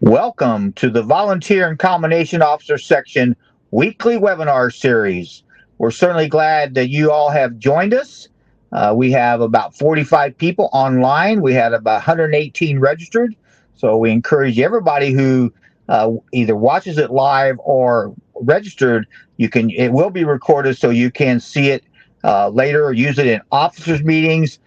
Welcome to the Volunteer and Combination Officer Section weekly webinar series. We're certainly glad that you all have joined us. We have about 45 people online. We had about 118 registered. So we encourage everybody who either watches it live or registered, it will be recorded so you can see it later or use it in officers' meetings.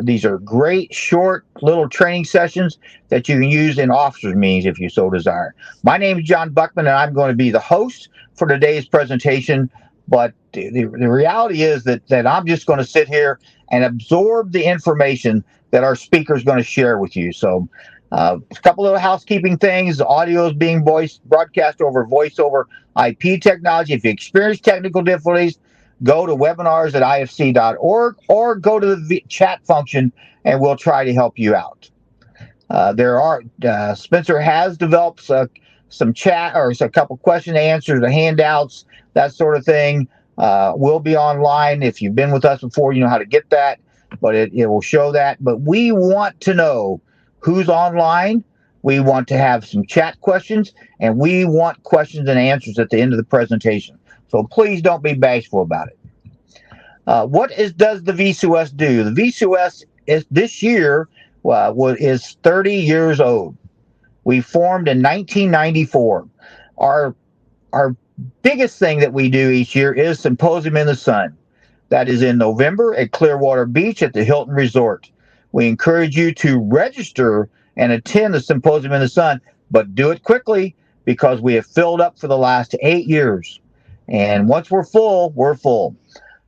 These are great, short, little training sessions that you can use in officers' meetings if you so desire. My name is John Buckman, and I'm going to be the host for today's presentation. But the reality is that I'm just going to sit here and absorb the information that our speaker is going to share with you. So a couple little housekeeping things. The audio is being broadcast over voice over IP technology. If you experience technical difficulties, go to webinars at ifc.org or go to the chat function and we'll try to help you out. Spencer has developed some chat or a couple question and answers, the handouts, that sort of thing. Will be online. If you've been with us before, you know how to get that, but it will show that. But we want to know who's online. We want to have some chat questions, and we want questions and answers at the end of the presentation. So please don't be bashful about it. Does the VCOS do? The VCOS is this year is 30 years old. We formed in 1994. Our biggest thing that we do each year is Symposium in the Sun. That is in November at Clearwater Beach at the Hilton Resort. We encourage you to register and attend the Symposium in the Sun, but do it quickly because we have filled up for the last 8 years. And once we're full, we're full.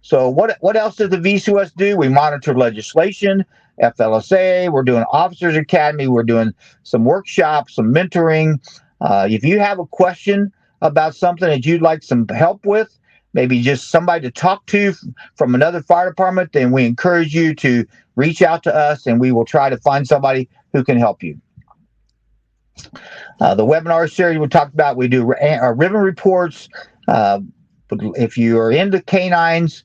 So what else does the VCOS do? We monitor legislation, FLSA, we're doing Officers Academy, we're doing some workshops, some mentoring. If you have a question about something that you'd like some help with, maybe just somebody to talk to from another fire department, then we encourage you to reach out to us and we will try to find somebody who can help you. The webinar series we talked about, we do our ribbon reports. If you are into canines,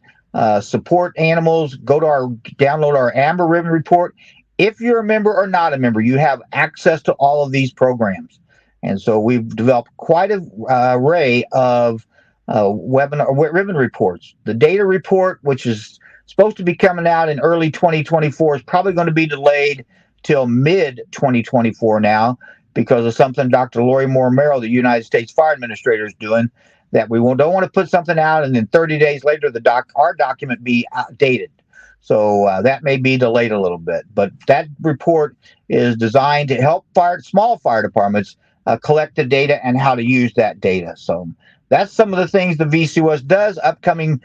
support animals, download our Amber Ribbon Report. If you're a member or not a member, you have access to all of these programs. And so we've developed quite an array of ribbon reports. The data report, which is supposed to be coming out in early 2024, is probably going to be delayed till mid 2024 now because of something Dr. Lori Moore Merrill, the United States Fire Administrator, is doing, that we don't want to put something out and then 30 days later our document be outdated. So that may be delayed a little bit. But that report is designed to help small fire departments collect the data and how to use that data. So that's some of the things the VCOS does. Upcoming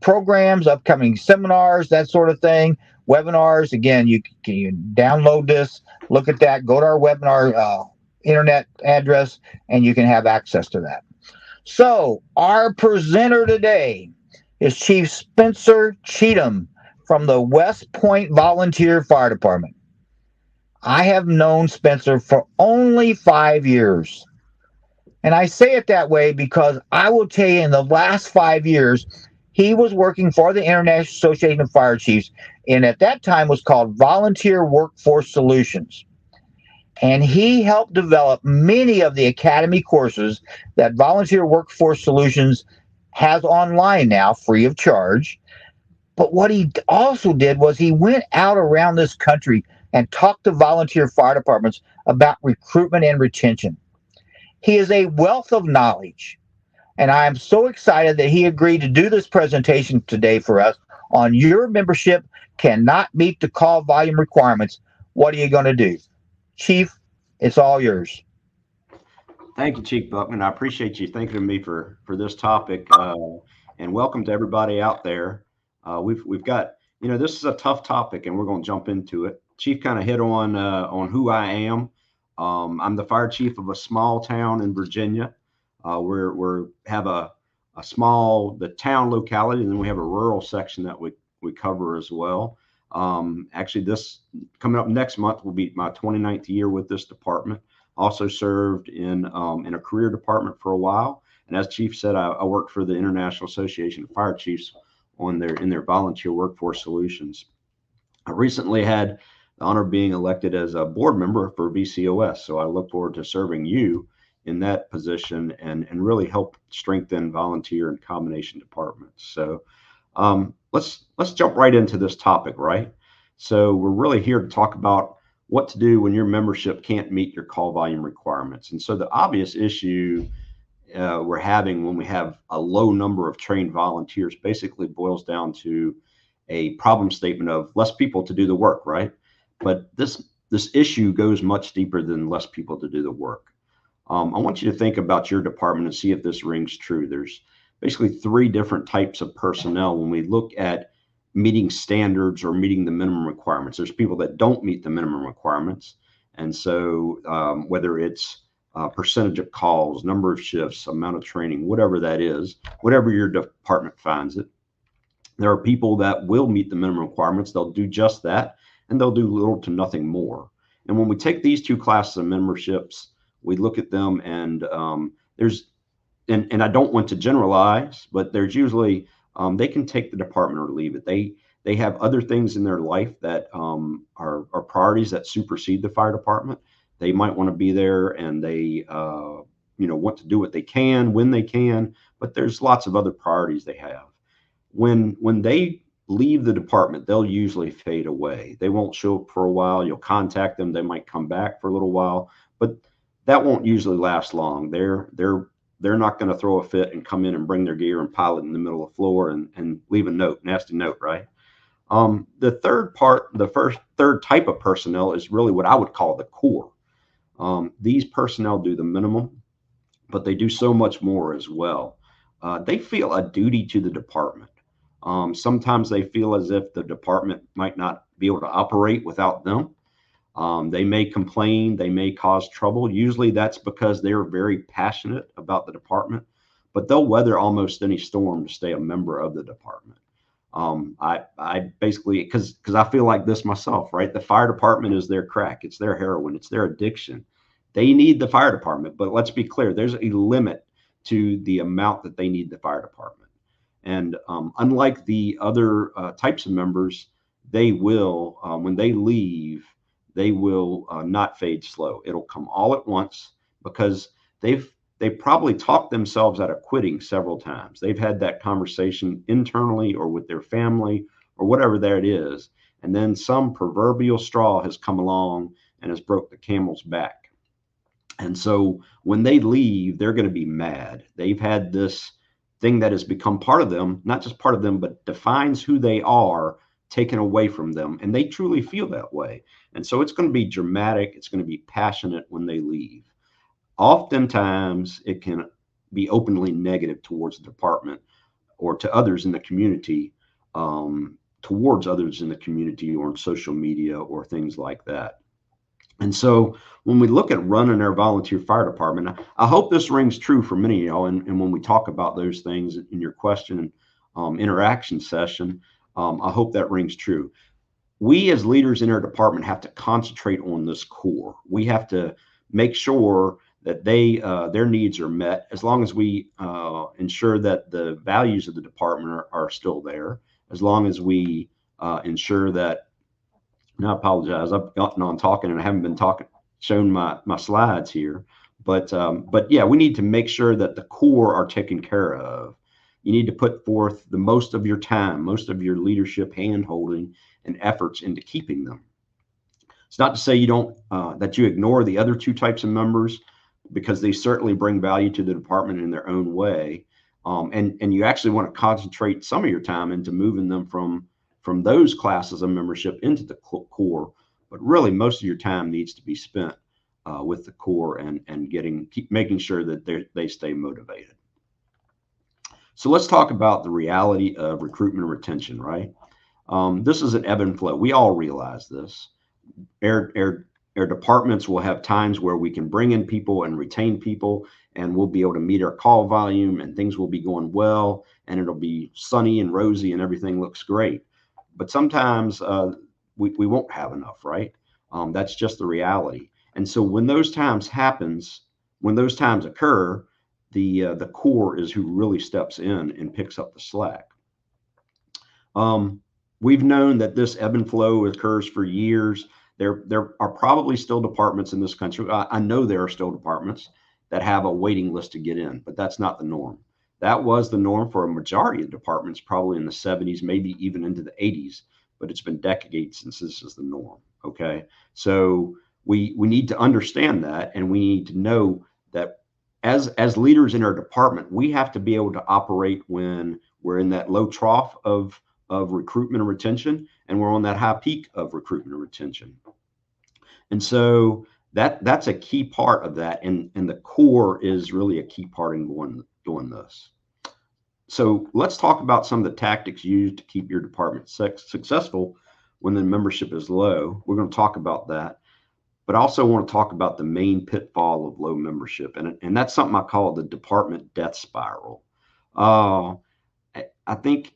programs, upcoming seminars, that sort of thing. Webinars, again, you can download this, look at that, go to our webinar internet address, and you can have access to that. So our presenter today is Chief Spencer Cheatham from the West Point Volunteer Fire Department. I have known Spencer for only 5 years. And I say it that way because I will tell you, in the last 5 years, he was working for the International Association of Fire Chiefs, and at that time was called Volunteer Workforce Solutions. And he helped develop many of the academy courses that Volunteer Workforce Solutions has online now, free of charge. But what he also did was he went out around this country and talked to volunteer fire departments about recruitment and retention. He is a wealth of knowledge, and I am so excited that he agreed to do this presentation today for us on your membership cannot meet the call volume requirements. What are you going to do? Chief, it's all yours. Thank you, Chief Buckman. I appreciate you thinking of me for this topic, and welcome to everybody out there. We've got, this is a tough topic, and we're going to jump into it. Chief kind of hit on who I am. I'm the fire chief of a small town in Virginia. We have the town locality, and then we have a rural section that we cover as well. Actually, this coming up next month will be my 29th year with this department. Also served in a career department for a while, and as Chief said, I worked for the International Association of Fire Chiefs in their volunteer workforce solutions. I recently had the honor of being elected as a board member for VCOS. So I look forward to serving you in that position and really help strengthen volunteer and combination departments. So let's jump right into this topic, right? So we're really here to talk about what to do when your membership can't meet your call volume requirements. And so the obvious issue we're having when we have a low number of trained volunteers basically boils down to a problem statement of less people to do the work, right? But this issue goes much deeper than less people to do the work. I want you to think about your department and see if this rings true. There's basically 3 different types of personnel when we look at meeting standards or meeting the minimum requirements. There's people that don't meet the minimum requirements. And so whether it's percentage of calls, number of shifts, amount of training, whatever that is, whatever your department finds it, there are people that will meet the minimum requirements. They'll do just that, and they'll do little to nothing more. And when we take these 2 classes of memberships, we look at them and and I don't want to generalize, but there's usually they can take the department or leave it. They have other things in their life that are priorities that supersede the fire department. They might want to be there and they want to do what they can when they can, but there's lots of other priorities they have. When they leave the department, they'll usually fade away. They won't show up for a while. You'll contact them. They might come back for a little while, but that won't usually last long. They're not going to throw a fit and come in and bring their gear and pile it in the middle of the floor and leave a nasty note, right? The third type of personnel is really what I would call the core. These personnel do the minimum, but they do so much more as well. They feel a duty to the department. Sometimes they feel as if the department might not be able to operate without them. They may complain, they may cause trouble. Usually that's because they're very passionate about the department, but they'll weather almost any storm to stay a member of the department. I basically, because I feel like this myself, right? The fire department is their crack, it's their heroin, it's their addiction. They need the fire department, but let's be clear, there's a limit to the amount that they need the fire department. And unlike the other types of members, they will, when they leave, they will not fade slow. It'll come all at once because they've probably talked themselves out of quitting several times. They've had that conversation internally or with their family or whatever that is. And then some proverbial straw has come along and has broke the camel's back. And so when they leave, they're going to be mad. They've had this thing that has become part of them, not just part of them, but defines who they are, taken away from them. And they truly feel that way. And so it's going to be dramatic. It's going to be passionate when they leave. Oftentimes, it can be openly negative towards the department or to others in the community, towards others in the community or on social media or things like that. And so when we look at running our volunteer fire department, I hope this rings true for many of y'all. And when we talk about those things in your question interaction session, I hope that rings true. We as leaders in our department have to concentrate on this core. We have to make sure that their needs are met, as long as we ensure that the values of the department are still there, as long as we ensure that, and I apologize, I've gotten on talking and I haven't been showing my slides here, but yeah, we need to make sure that the core are taken care of. You need to put forth the most of your time, most of your leadership hand-holding and efforts into keeping them. It's not to say you don't that you ignore the other 2 types of members, because they certainly bring value to the department in their own way. And you actually want to concentrate some of your time into moving them from those classes of membership into the core. But really, most of your time needs to be spent with the core and making sure that they stay motivated. So let's talk about the reality of recruitment and retention, right? This is an ebb and flow. We all realize this. Our departments will have times where we can bring in people and retain people, and we'll be able to meet our call volume and things will be going well and it'll be sunny and rosy and everything looks great. But sometimes we won't have enough, right? That's just the reality. And so when those times occur, the core is who really steps in and picks up the slack. We've known that this ebb and flow occurs for years. there are probably still departments in this country. I know there are still departments that have a waiting list to get in, but that's not the norm. That was the norm for a majority of departments, probably in the 70s, maybe even into the 80s, but it's been decades since this is the norm. Okay. So we need to understand that, and we need to know that as leaders in our department, we have to be able to operate when we're in that low trough of recruitment and retention, and we're on that high peak of recruitment and retention. And so that's a key part of that, and the core is really a key part in doing this. So let's talk about some of the tactics used to keep your department successful when the membership is low. We're going to talk about that, but I also want to talk about the main pitfall of low membership, and that's something I call the department death spiral. I think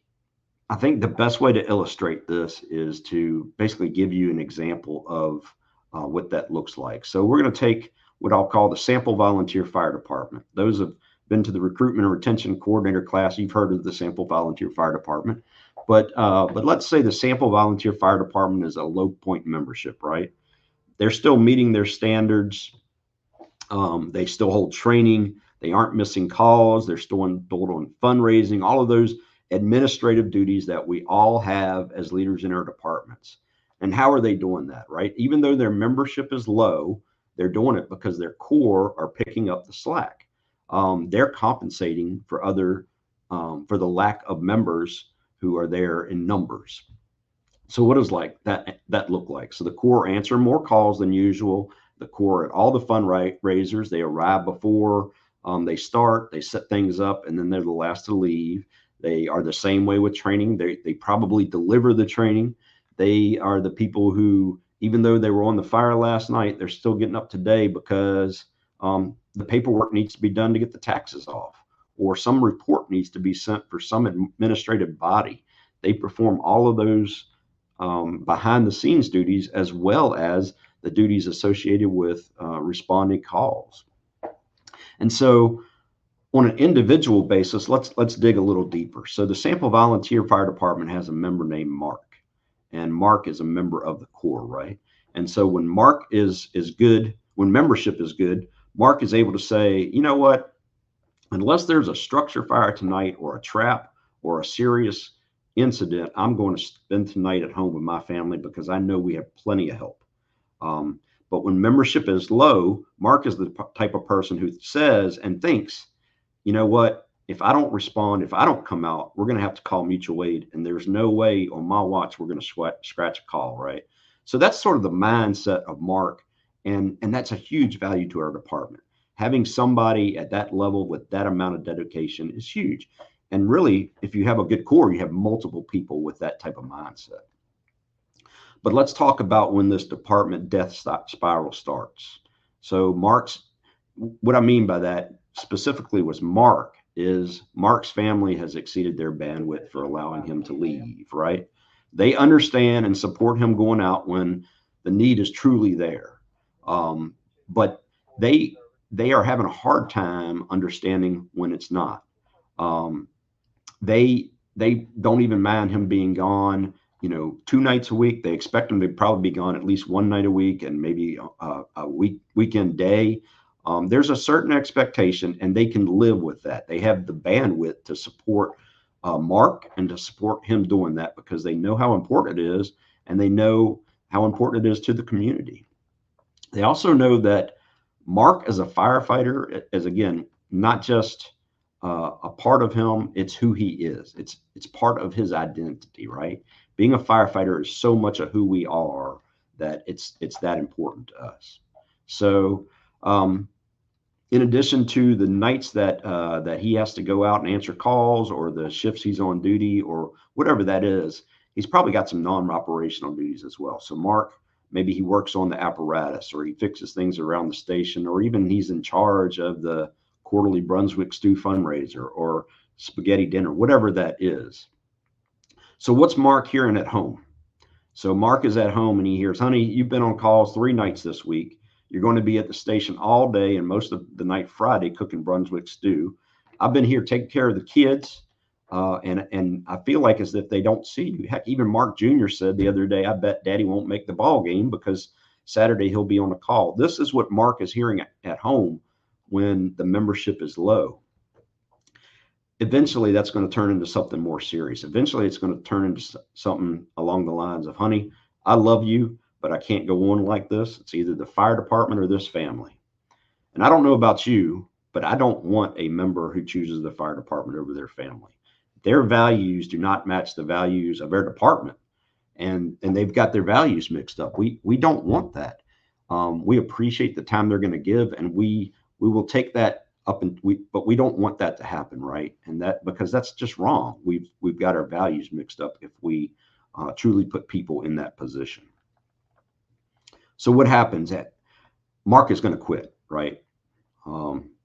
the best way to illustrate this is to basically give you an example of what that looks like. So we're going to take what I'll call the Sample Volunteer Fire Department. Those have been to the recruitment and retention coordinator class. You've heard of the Sample Volunteer Fire Department, but let's say the Sample Volunteer Fire Department is a low point membership, right? They're still meeting their standards. They still hold training. They aren't missing calls. They're still doing fundraising, all of those administrative duties that we all have as leaders in our departments. And how are they doing that, right? Even though their membership is low, they're doing it because their core are picking up the slack. They're compensating for for the lack of members who are there in numbers. So what does that look like? So the core answer more calls than usual. The core at all the fundraisers, they arrive before they start, they set things up, and then they're the last to leave. They are the same way with training. They probably deliver the training. They are the people who, even though they were on the fire last night, they're still getting up today because the paperwork needs to be done to get the taxes off, or some report needs to be sent for some administrative body. They perform all of those behind the scenes duties, as well as the duties associated with responding calls. And so on an individual basis, let's dig a little deeper. So the Sample Volunteer Fire Department has a member named Mark, and Mark is a member of the core, right? And so when Mark is good, when membership is good, Mark is able to say, you know what, unless there's a structure fire tonight or a trap or a serious incident, I'm going to spend tonight at home with my family because I know we have plenty of help. But when membership is low, Mark is the type of person who says and thinks, you know what, if I don't respond, if I don't come out, we're going to have to call mutual aid. And there's no way on my watch we're going to scratch a call, right? So that's sort of the mindset of Mark. And that's a huge value to our department. Having somebody at that level with that amount of dedication is huge. And really, if you have a good core, you have multiple people with that type of mindset. But let's talk about when this department death spiral starts. So what I mean by that specifically was Mark's family has exceeded their bandwidth for allowing him to leave, right? They understand and support him going out when the need is truly there. But they are having a hard time understanding when it's not. They don't even mind him being gone, 2 nights a week. They expect him to probably be gone at least 1 night a week and maybe a weekend day. There's a certain expectation, and they can live with that. They have the bandwidth to support Mark and to support him doing that because they know how important it is, and they know how important it is to the community. They also know that Mark as a firefighter is, again, not just a part of him, it's who he is. It's part of his identity, right? Being a firefighter is so much of who we are that it's that important to us. So in addition to the nights that he has to go out and answer calls, or the shifts he's on duty, or whatever that is, he's probably got some non-operational duties as well. So Mark, maybe he works on the apparatus, or he fixes things around the station, or even he's in charge of the quarterly Brunswick stew fundraiser or spaghetti dinner, whatever that is. So what's Mark hearing at home? So Mark is at home and he hears, honey, you've been on calls 3 nights this week. You're going to be at the station all day and most of the night Friday cooking Brunswick stew. I've been here taking care of the kids. And I feel like as if they don't see you. Heck, even Mark Jr. said the other day, I bet Daddy won't make the ball game because Saturday he'll be on a call. This is what Mark is hearing at home when the membership is low. Eventually, that's going to turn into something more serious. Eventually, it's going to turn into something along the lines of, honey, I love you, but I can't go on like this. It's either the fire department or this family. And I don't know about you, but I don't want a member who chooses the fire department over their family. Their values do not match the values of their department, and they've got their values mixed up. We don't want that. We appreciate the time they're going to give, and we will take that up, but we don't want that to happen, right? And that, because that's just wrong. We've got our values mixed up if we truly put people in that position. So what happens? Mark is going to quit, right?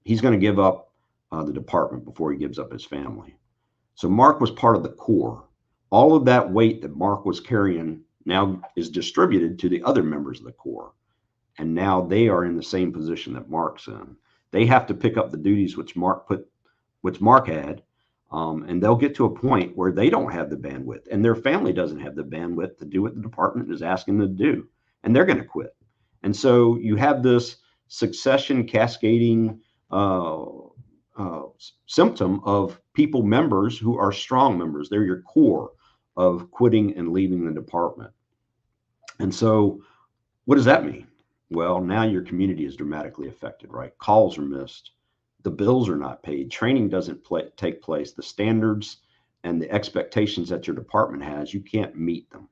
He's going to give up the department before he gives up his family. So Mark was part of the core. All of that weight that Mark was carrying now is distributed to the other members of the core. And now they are in the same position that Mark's in. They have to pick up the duties which Mark had, and they'll get to a point where they don't have the bandwidth, and their family doesn't have the bandwidth to do what the department is asking them to do, and they're going to quit. And so you have this succession cascading symptom of members who are strong members. They're your core of quitting and leaving the department. And so what does that mean? Well, now your community is dramatically affected, right? Calls are missed. The bills are not paid. Training doesn't take place. The standards and the expectations that your department has, you can't meet them.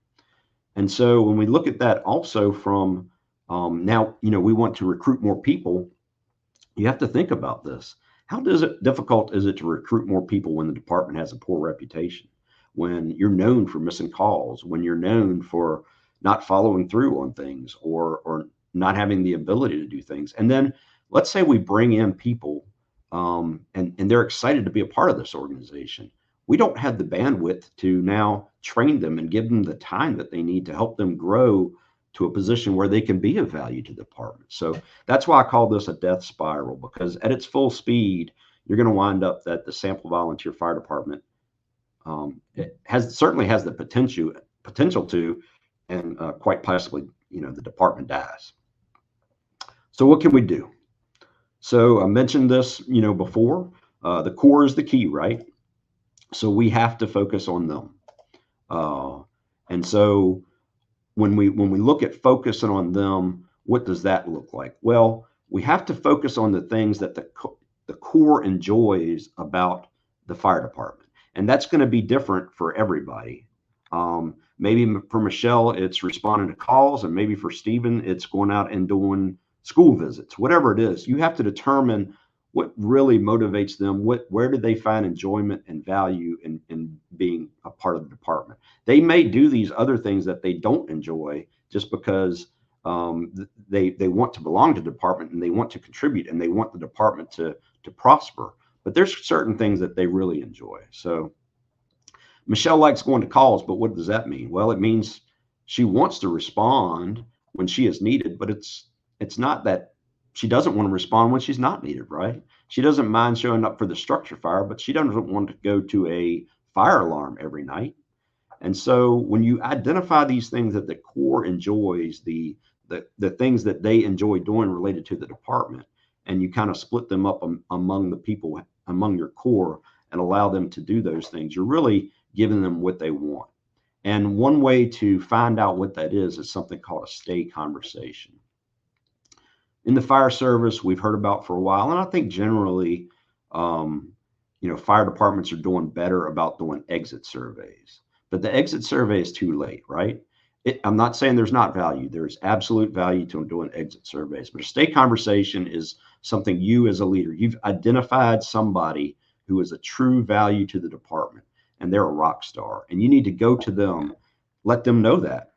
And so when we look at that also from now, we want to recruit more people. You have to think about this. How difficult is it to recruit more people when the department has a poor reputation? When you're known for missing calls, when you're known for not following through on things or not having the ability to do things. And then let's say we bring in people and they're excited to be a part of this organization. We don't have the bandwidth to now train them and give them the time that they need to help them grow to a position where they can be of value to the department. So that's why I call this a death spiral, because at its full speed, you're going to wind up that the Sample Volunteer Fire Department certainly has the potential to, and quite possibly, the department dies. So what can we do? So I mentioned this, before. The core is the key, right? So we have to focus on them. And so when we look at focusing on them, what does that look like? Well, we have to focus on the things that the core enjoys about the fire department. And that's going to be different for everybody. Maybe for Michelle, it's responding to calls, and maybe for Stephen, it's going out and doing school visits. Whatever it is, you have to determine what really motivates them. Where do they find enjoyment and value in being a part of the department? They may do these other things that they don't enjoy just because they want to belong to the department, and they want to contribute, and they want the department to prosper. But there's certain things that they really enjoy. So Michelle likes going to calls, but what does that mean? Well, it means she wants to respond when she is needed, but it's not that she doesn't want to respond when she's not needed, right? She doesn't mind showing up for the structure fire, but she doesn't want to go to a fire alarm every night. And so when you identify these things that the core enjoys, the things that they enjoy doing related to the department, and you kind of split them up among the people, among your core, and allow them to do those things, you're really giving them what they want. And one way to find out what that is something called a stay conversation. In the fire service, we've heard about for a while, and I think generally, fire departments are doing better about doing exit surveys. But the exit survey is too late, right? I'm not saying there's not value. There's absolute value to doing exit surveys. But a stay conversation is something you as a leader, you've identified somebody who is a true value to the department, and they're a rock star. And you need to go to them, let them know that.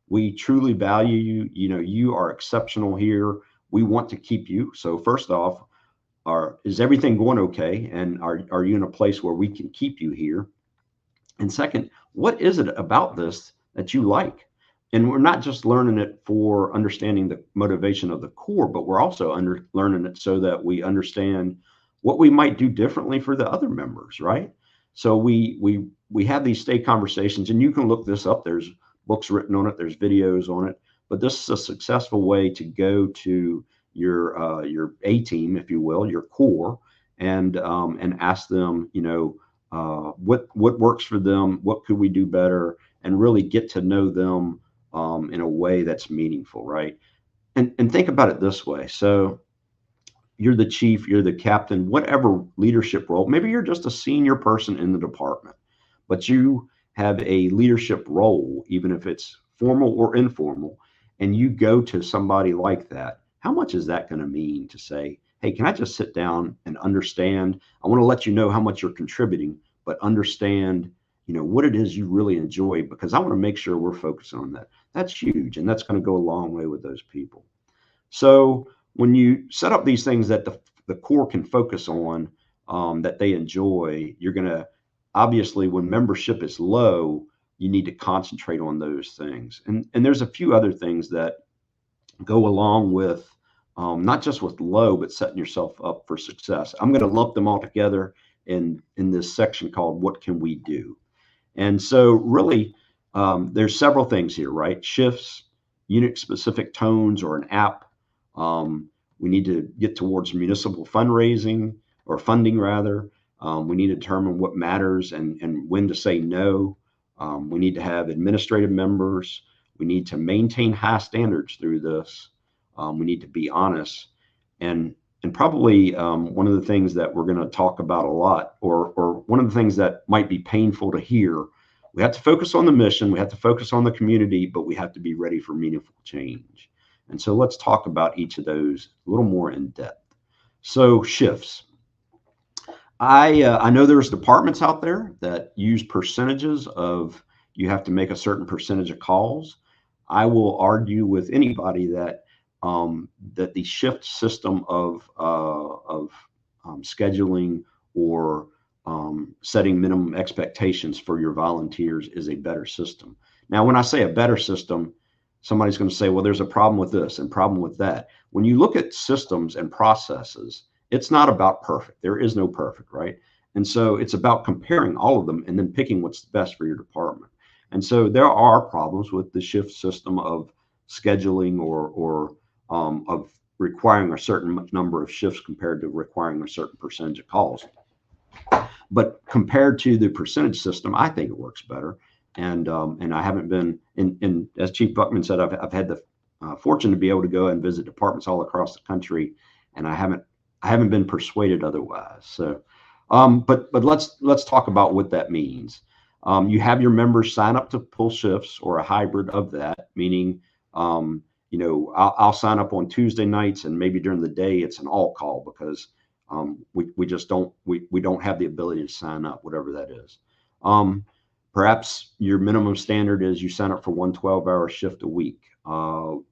We truly value you. You are exceptional here. We want to keep you. So first off, is everything going okay? And are you in a place where we can keep you here? And second, what is it about this that you like? And we're not just learning it for understanding the motivation of the core, but we're also learning it so that we understand what we might do differently for the other members, right? So we have these stay conversations, and you can look this up. There's books written on it. There's videos on it. But this is a successful way to go to your A team, if you will, your core, and ask them, what works for them, what could we do better, and really get to know them in a way that's meaningful, right? And think about it this way. So you're the chief, you're the captain, whatever leadership role. Maybe you're just a senior person in the department, but you have a leadership role, even if it's formal or informal, and you go to somebody like that. How much is that going to mean to say, hey, can I just sit down and understand? I want to let you know how much you're contributing, but understand, what it is you really enjoy, because I want to make sure we're focusing on that. That's huge, and that's going to go a long way with those people. So when you set up these things that the core can focus on, that they enjoy, you're going to, obviously, when membership is low, you need to concentrate on those things. And there's a few other things that go along with, not just with low, but setting yourself up for success. I'm going to lump them all together in this section called What Can We Do? And so really, there's several things here, right? Shifts, unit-specific tones, or an app. We need to get towards municipal fundraising, or funding rather. We need to determine what matters and when to say no. We need to have administrative members. We need to maintain high standards through this. We need to be honest. And probably one of the things that we're going to talk about a lot, or one of the things that might be painful to hear, we have to focus on the mission, we have to focus on the community, but we have to be ready for meaningful change. And so let's talk about each of those a little more in depth. So shifts. I know there's departments out there that use percentages of, you have to make a certain percentage of calls. I will argue with anybody that that the shift system of scheduling or setting minimum expectations for your volunteers is a better system. Now, when I say a better system, somebody's going to say, well, there's a problem with this and problem with that. When you look at systems and processes, it's not about perfect. There is no perfect, right? And so it's about comparing all of them and then picking what's best for your department. And so there are problems with the shift system of scheduling or of requiring a certain number of shifts compared to requiring a certain percentage of calls. But compared to the percentage system, I think it works better. And I haven't been in, as Chief Buckman said, I've had the fortune to be able to go and visit departments all across the country, and I haven't been persuaded otherwise. So, but let's talk about what that means. You have your members sign up to pull shifts or a hybrid of that, meaning, I'll sign up on Tuesday nights, and maybe during the day it's an all call because we just don't have the ability to sign up, whatever that is. Perhaps your minimum standard is you sign up for 1 12-hour shift a week.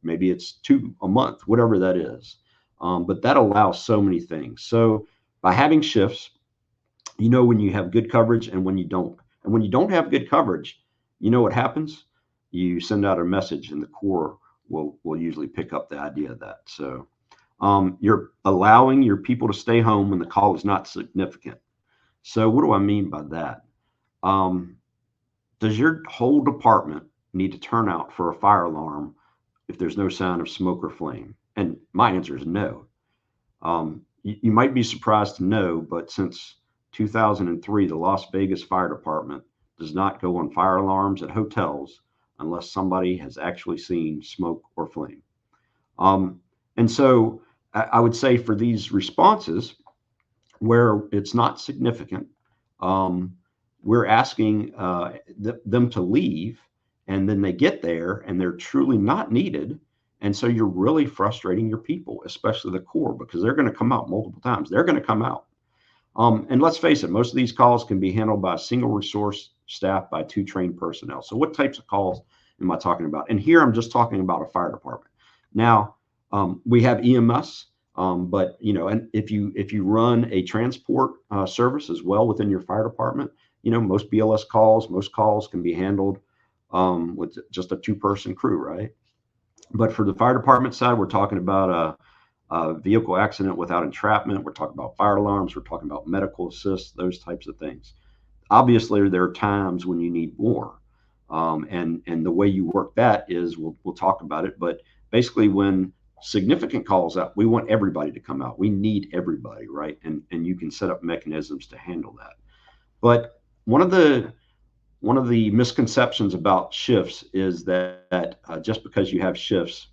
Maybe it's 2 a month, whatever that is. But that allows so many things. So by having shifts, when you have good coverage and when you don't. And when you don't have good coverage, what happens? You send out a message, and the core will usually pick up the idea of that. So you're allowing your people to stay home when the call is not significant. So what do I mean by that? Does your whole department need to turn out for a fire alarm if there's no sign of smoke or flame? And my answer is no. You might be surprised to know, but since 2003, the Las Vegas Fire Department does not go on fire alarms at hotels unless somebody has actually seen smoke or flame. And so I would say for these responses where it's not significant, we're asking them to leave, and then they get there and they're truly not needed. And so you're really frustrating your people, especially the core, because they're going to come out multiple times. They're going to come out. And let's face it, most of these calls can be handled by a single resource staff by 2 trained personnel. So what types of calls am I talking about? And here I'm just talking about a fire department. Now, we have EMS, but and if you run a transport service as well within your fire department, most BLS calls, most calls can be handled with just a 2-person crew, right? But for the fire department side, we're talking about a vehicle accident without entrapment. We're talking about fire alarms. We're talking about medical assist, those types of things. obviously there are times when you need more. And the way you work that is we'll talk about it, but basically when significant calls out, we want everybody to come out. We need everybody, right? And you can set up mechanisms to handle that. But one of the misconceptions about shifts is that just because you have shifts,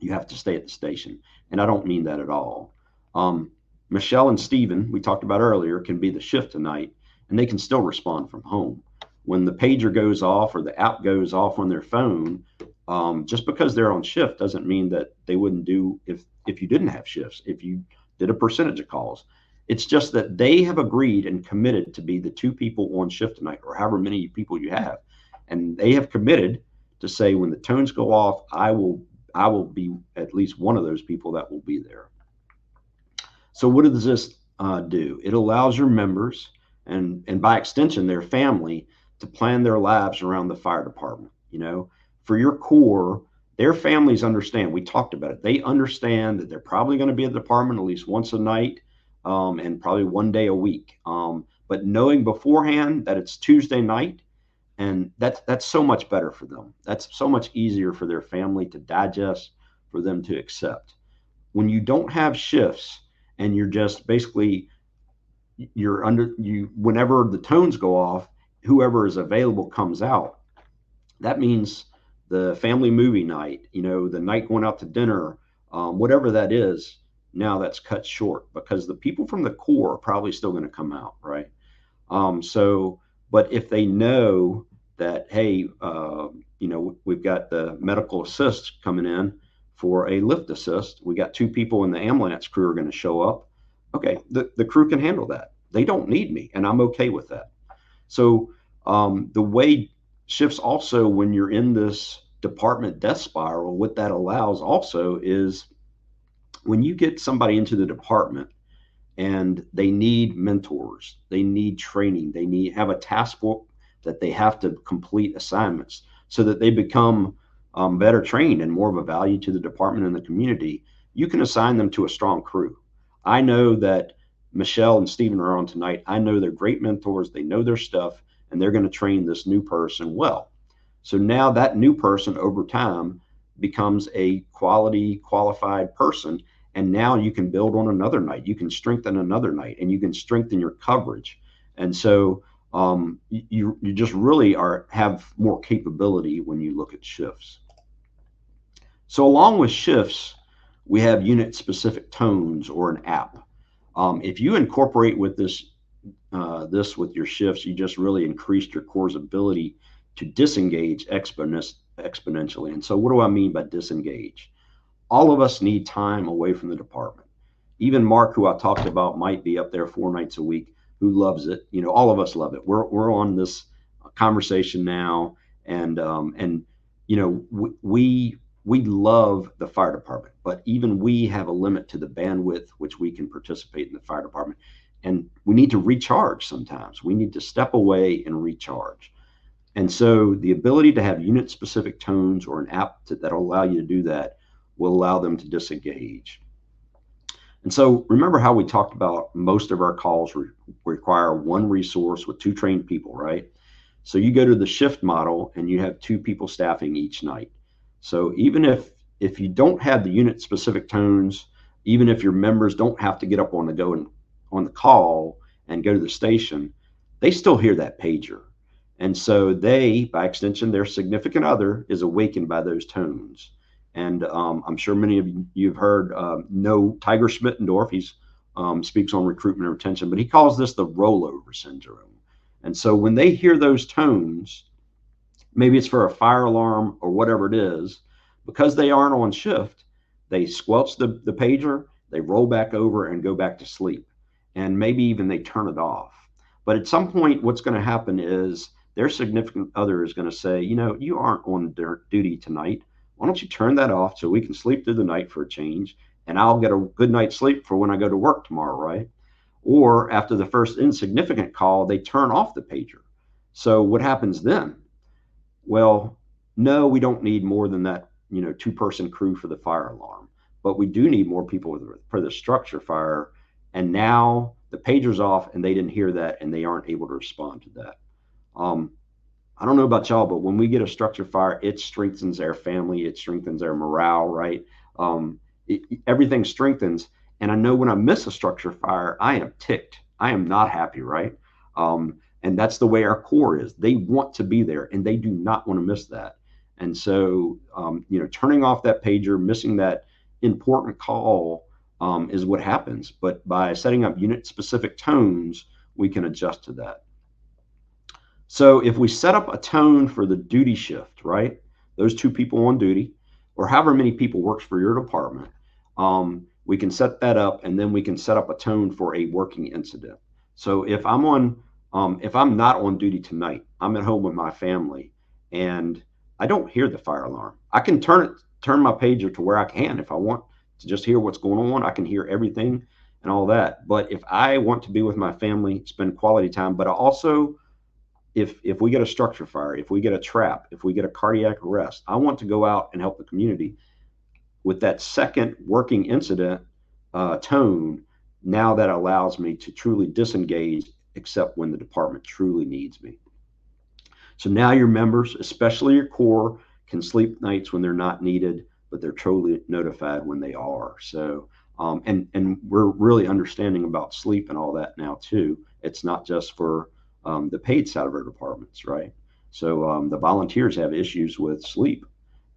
you have to stay at the station. And I don't mean that at all. Um, Michelle and Stephen, we talked about earlier, can be the shift tonight, and they can still respond from home. When the pager goes off or the app goes off on their phone, just because they're on shift doesn't mean that they wouldn't do if you didn't have shifts, if you did a percentage of calls. It's just that they have agreed and committed to be the two people on shift tonight, or however many people you have, and they have committed to say when the tones go off, I will be at least one of those people that will be there. So what does this do? It allows your members and by extension their family to plan their lives around the fire department. You know, for your core, their families understand. We talked about it. They understand that they're probably going to be at the department at least once a night, and probably one day a week. But knowing beforehand that it's Tuesday night, and that's so much better for them. That's so much easier for their family to digest, for them to accept. When you don't have shifts and you're just basically you're under you whenever the tones go off, whoever is available comes out. That means the family movie night, you know, the night going out to dinner, whatever that is. Now that's cut short because the people from the core are probably still going to come out, right? So, but if they know that, hey, you know, we've got the medical assist coming in for a lift assist, we got two people in the ambulance crew are going to show up. Okay, the crew can handle that. They don't need me, and I'm okay with that. So the way shifts also when you're in this department death spiral, what that allows also is when you get somebody into the department and they need mentors, they need training, they need have a task force that they have to complete assignments so that they become better trained and more of a value to the department and the community. You can assign them to a strong crew. I know that Michelle and Stephen are on tonight. I know they're great mentors. They know their stuff, and they're going to train this new person well. So now that new person over time becomes a quality, qualified person. And now you can build on another night. You can strengthen another night, and you can strengthen your coverage. And so you just really have more capability when you look at shifts. So along with shifts, we have unit specific tones or an app. If you incorporate with this with your shifts, you just really increased your core's ability to disengage exponentially. And so what do I mean by disengage? All of us need time away from the department. Even Mark, who I talked about, might be up there 4 nights a week, who loves it. You know, all of us love it. We're on this conversation now, and you know, we love the fire department, but even we have a limit to the bandwidth which we can participate in the fire department, and we need to recharge. Sometimes we need to step away and recharge. And so the ability to have unit specific tones or an app that'll allow you to do that will allow them to disengage. And so remember how we talked about most of our calls require one resource with 2 trained people, right? So you go to the shift model and you have 2 people staffing each night. So even if you don't have the unit specific tones, even if your members don't have to get up on the call and go to the station, they still hear that pager. And so they, by extension, their significant other is awakened by those tones. And I'm sure many of you have heard, know Tiger Schmittendorf. He's speaks on recruitment and retention, but he calls this the rollover syndrome. And so when they hear those tones, maybe it's for a fire alarm or whatever it is, because they aren't on shift, they squelch the pager, they roll back over and go back to sleep. And maybe even they turn it off. But at some point, what's going to happen is their significant other is going to say, you know, you aren't on duty tonight. Why don't you turn that off so we can sleep through the night for a change, and I'll get a good night's sleep for when I go to work tomorrow, right? Or after the first insignificant call, they turn off the pager. So what happens then? Well, no, we don't need more than that, you know, 2-person crew for the fire alarm, but we do need more people for the structure fire. And now the pager's off and they didn't hear that and they aren't able to respond to that. I don't know about y'all, but when we get a structure fire, it strengthens our family. It strengthens our morale, right? Everything strengthens. And I know when I miss a structure fire, I am ticked. I am not happy, right? And that's the way our Corps is. They want to be there and they do not want to miss that. And so, turning off that pager, missing that important call is what happens. But by setting up unit specific tones, we can adjust to that. So if we set up a tone for the duty shift, right? Those 2 people on duty, or however many people works for your department, we can set that up, and then we can set up a tone for a working incident. So if I'm not on duty tonight, I'm at home with my family, and I don't hear the fire alarm. I can turn my pager to where I can if I want to just hear what's going on. I can hear everything and all that. But if I want to be with my family, spend quality time, but I also, if we get a structure fire, if we get a trap, if we get a cardiac arrest, I want to go out and help the community with that second working incident tone. Now that allows me to truly disengage, except when the department truly needs me. So now your members, especially your Corps, can sleep nights when they're not needed, but they're totally notified when they are. So, and we're really understanding about sleep and all that now too. It's not just for the paid side of our departments, right? So the volunteers have issues with sleep,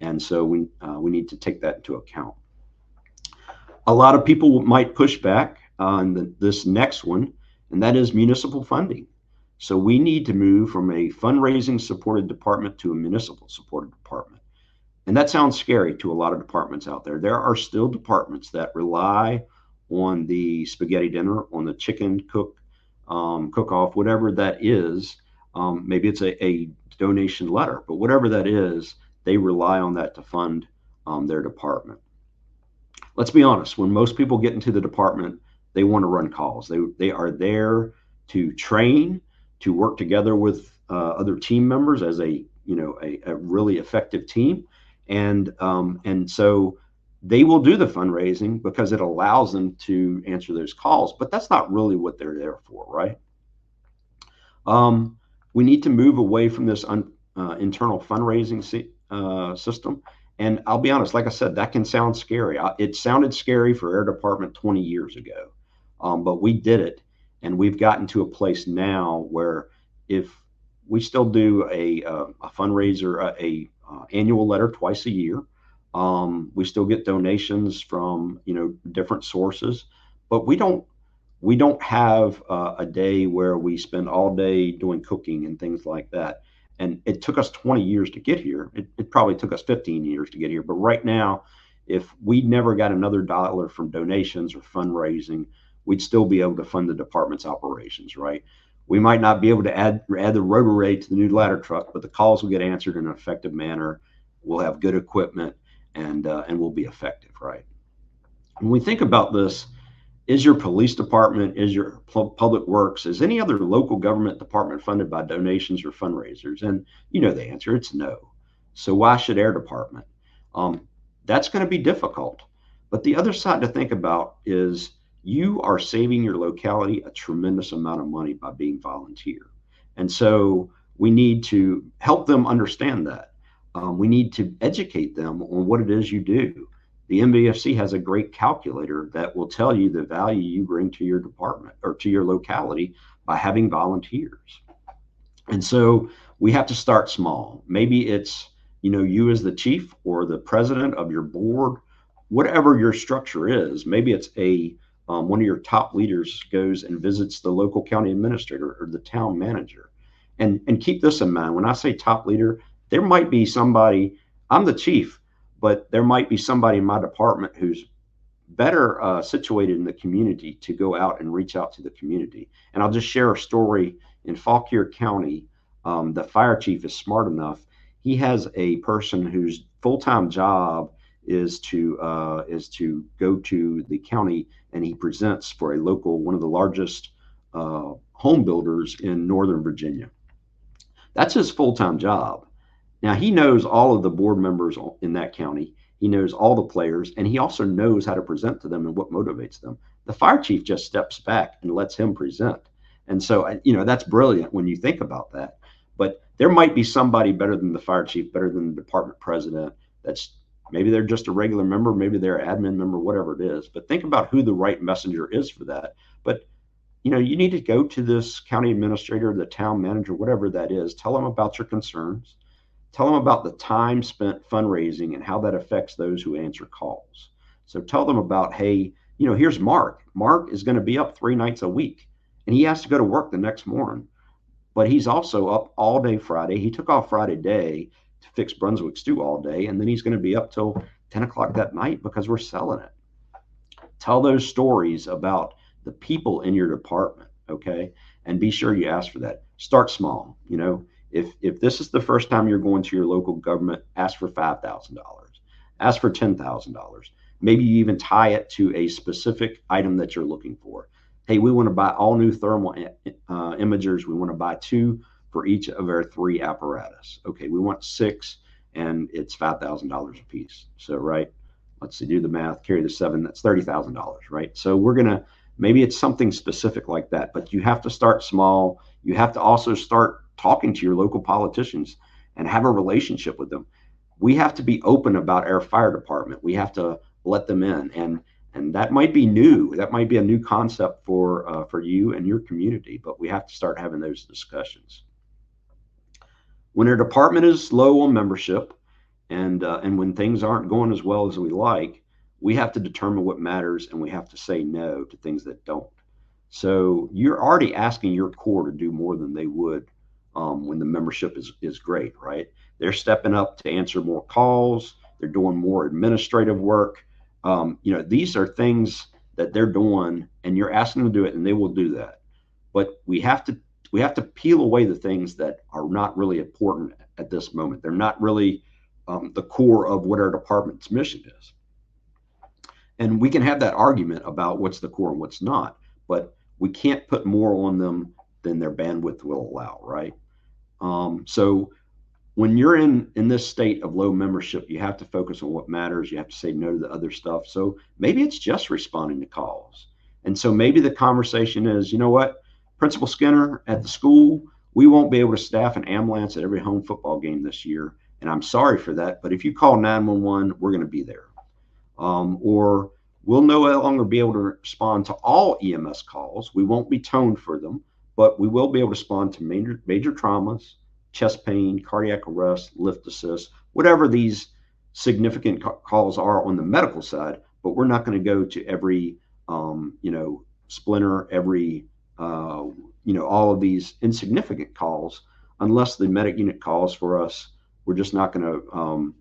and so we need to take that into account. A lot of people might push back on this next one, and that is municipal funding. So we need to move from a fundraising supported department to a municipal supported department. And that sounds scary to a lot of departments out there. There are still departments that rely on the spaghetti dinner, on the chicken cook-off, whatever that is. Maybe it's a donation letter, but whatever that is, they rely on that to fund their department. Let's be honest, when most people get into the department, they want to run calls. They are there to train, to work together with other team members as a really effective team. And so they will do the fundraising because it allows them to answer those calls, but that's not really what they're there for, right? We need to move away from this internal fundraising system. And I'll be honest, like I said, that can sound scary. It sounded scary for our department 20 years ago, but we did it. And we've gotten to a place now where if we still do a fundraiser, a annual letter twice a year, we still get donations from different sources, but we don't have a day where we spend all day doing cooking and things like that. And it took us 20 years to get here. It probably took us 15 years to get here. But right now, if we never got another dollar from donations or fundraising, we'd still be able to fund the department's operations, right? We might not be able to add the rotor to the new ladder truck, but the calls will get answered in an effective manner. We'll have good equipment, and we'll be effective, right? When we think about this, is your police department, is your public works, is any other local government department funded by donations or fundraisers? And the answer, it's no. So why should our department? That's going to be difficult. But the other side to think about is you are saving your locality a tremendous amount of money by being volunteer. And so we need to help them understand that. We need to educate them on what it is you do. The MVFC has a great calculator that will tell you the value you bring to your department or to your locality by having volunteers. And so we have to start small. Maybe it's, you as the chief or the president of your board, whatever your structure is. Maybe it's one of your top leaders goes and visits the local county administrator or the town manager. And keep this in mind. When I say top leader, there might be somebody, I'm the chief, but there might be somebody in my department who's better situated in the community to go out and reach out to the community. And I'll just share a story. In Fauquier County, the fire chief is smart enough. He has a person whose full-time job is to go to the county, and he presents for a local, one of the largest home builders in Northern Virginia. That's his full-time job. Now, he knows all of the board members in that county. He knows all the players, and he also knows how to present to them and what motivates them. The fire chief just steps back and lets him present. And so, that's brilliant when you think about that. But there might be somebody better than the fire chief, better than the department president. Maybe they're just a regular member, maybe they're an admin member, whatever it is. But think about who the right messenger is for that. But you need to go to this county administrator, the town manager, whatever that is. Tell them about your concerns. Tell them about the time spent fundraising and how that affects those who answer calls. So tell them about, hey, here's Mark. Mark is going to be up 3 nights a week, and he has to go to work the next morning. But he's also up all day Friday. He took off Friday day to fix Brunswick stew all day, and then he's going to be up till 10 o'clock that night because we're selling it. Tell those stories about the people in your department, okay? And be sure you ask for that. Start small. If this is the first time you're going to your local government, ask for $5,000. Ask for $10,000. Maybe you even tie it to a specific item that you're looking for. Hey, we want to buy all new thermal imagers. We want to buy 2 for each of our 3 apparatus. Okay, we want 6, and it's $5,000 a piece. So, right, let's see, do the math, carry the 7, that's $30,000, right? So maybe it's something specific like that, but you have to start small. You have to also start talking to your local politicians and have a relationship with them. We have to be open about our fire department. We have to let them in, and that might be new. That might be a new concept for you and your community, but we have to start having those discussions. When our department is low on membership, and when things aren't going as well as we like, we have to determine what matters, and we have to say no to things that don't. So you're already asking your core to do more than they would when the membership is great, right? They're stepping up to answer more calls. They're doing more administrative work. These are things that they're doing, and you're asking them to do it, and they will do that. But we have to peel away the things that are not really important at this moment. They're not really the core of what our department's mission is. And we can have that argument about what's the core and what's not, but we can't put more on them than their bandwidth will allow, right? So when you're in this state of low membership, you have to focus on what matters. You have to say no to the other stuff. So maybe it's just responding to calls. And so maybe the conversation is, you know what, Principal Skinner, at the school, we won't be able to staff an ambulance at every home football game this year. And I'm sorry for that, but if you call 911, we're going to be there. Or we'll no longer be able to respond to all EMS calls. We won't be toned for them, but we will be able to respond to major traumas, chest pain, cardiac arrest, lift assist, whatever these significant calls are on the medical side. But we're not going to go to every, splinter, every, all of these insignificant calls unless the medic unit calls for us. We're just not going to.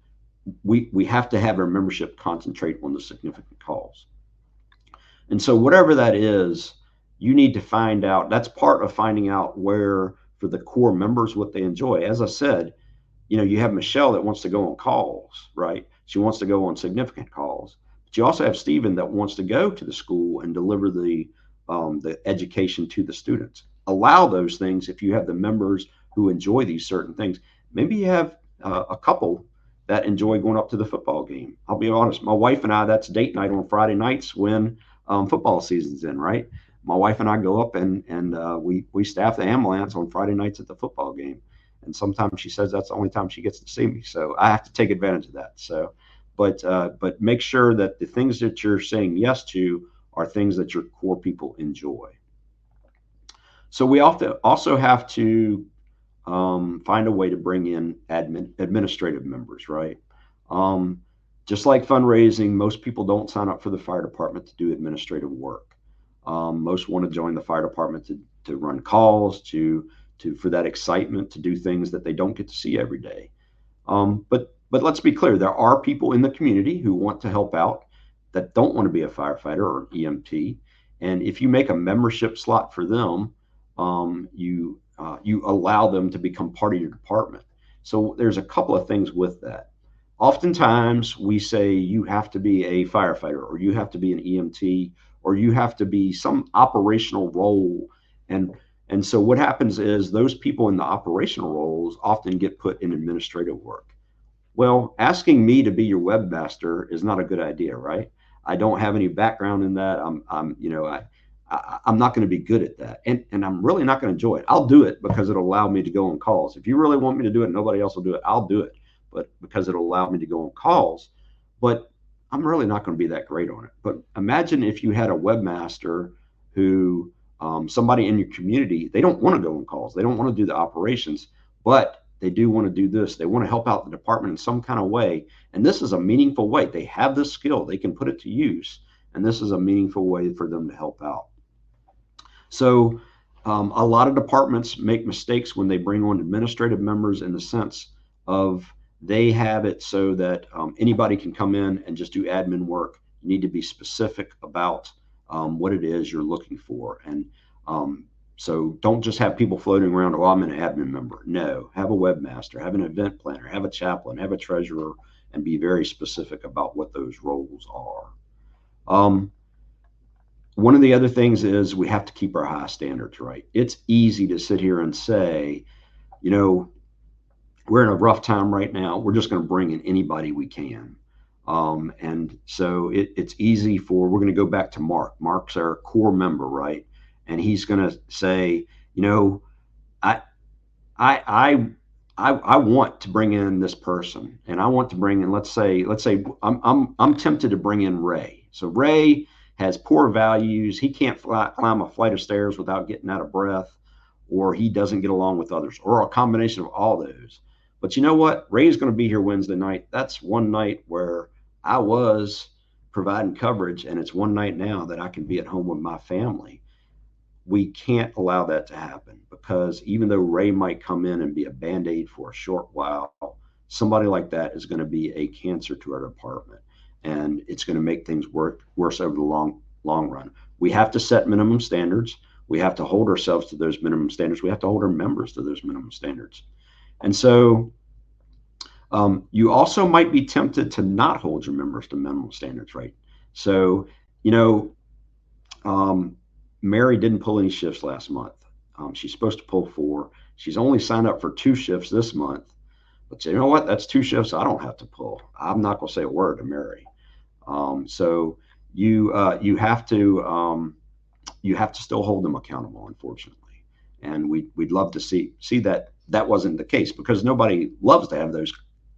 We have to have our membership concentrate on the significant calls. And so whatever that is, you need to find out. That's part of finding out where, for the core members, what they enjoy. As I said, you have Michelle that wants to go on calls, right? She wants to go on significant calls. But you also have Stephen that wants to go to the school and deliver the education to the students. Allow those things if you have the members who enjoy these certain things. Maybe you have a couple that enjoy going up to the football game. I'll be honest, my wife and I, that's date night on Friday nights when football season's in, right? My wife and I go up and we staff the ambulance on Friday nights at the football game. And sometimes she says that's the only time she gets to see me. So I have to take advantage of that. So, but make sure that the things that you're saying yes to are things that your core people enjoy. So we also have to find a way to bring in administrative members, right? Just like fundraising, most people don't sign up for the fire department to do administrative work. Most want to join the fire department to run calls, for that excitement, to do things that they don't get to see every day. But let's be clear, there are people in the community who want to help out that don't want to be a firefighter or an EMT. And if you make a membership slot for them, you allow them to become part of your department. So there's a couple of things with that. Oftentimes we say you have to be a firefighter, or you have to be an EMT, or you have to be some operational role. And so what happens is those people in the operational roles often get put in administrative work. Well, asking me to be your webmaster is not a good idea, right? I don't have any background in that. I'm not going to be good at that, and I'm really not going to enjoy it. I'll do it because it'll allow me to go on calls. If you really want me to do it, nobody else will do it. I'll do it, but because it'll allow me to go on calls. But I'm really not going to be that great on it. But imagine if you had a webmaster who somebody in your community, they don't want to go on calls, they don't want to do the operations, but they do want to do this. They want to help out the department in some kind of way. And this is a meaningful way. They have this skill, they can put it to use. And this is a meaningful way for them to help out. So a lot of departments make mistakes when they bring on administrative members in the sense of they have it so that anybody can come in and just do admin work. You need to be specific about what it is you're looking for. And so don't just have people floating around, oh, I'm an admin member. No, have a webmaster, have an event planner, have a chaplain, have a treasurer, and be very specific about what those roles are. One of the other things is we have to keep our high standards, right? It's easy to sit here and say, you know, we're in a rough time right now. We're just going to bring in anybody we can. And so it's easy we're going to go back to Mark. Mark's our core member, right? And he's going to say, you know, I want to bring in this person, and I want to bring in, let's say I'm tempted to bring in Ray. So Ray has poor values. He can't climb a flight of stairs without getting out of breath, or he doesn't get along with others, or a combination of all those. But you know what? Ray's going to be here Wednesday night. That's one night where I was providing coverage, and it's one night now that I can be at home with my family. We can't allow that to happen, because even though Ray might come in and be a Band-Aid for a short while, somebody like that is going to be a cancer to our department, and it's going to make things worse over the long run. We have to set minimum standards. We have to hold ourselves to those minimum standards. We have to hold our members to those minimum standards. And so you also might be tempted to not hold your members to minimum standards, right? So, you know, Mary didn't pull any shifts last month. She's supposed to pull 4. She's only signed up for 2 shifts this month. But you know what? That's 2 shifts I don't have to pull. I'm not going to say a word to Mary. So you have to still hold them accountable, unfortunately. And we'd love to see that wasn't the case, because nobody loves to have those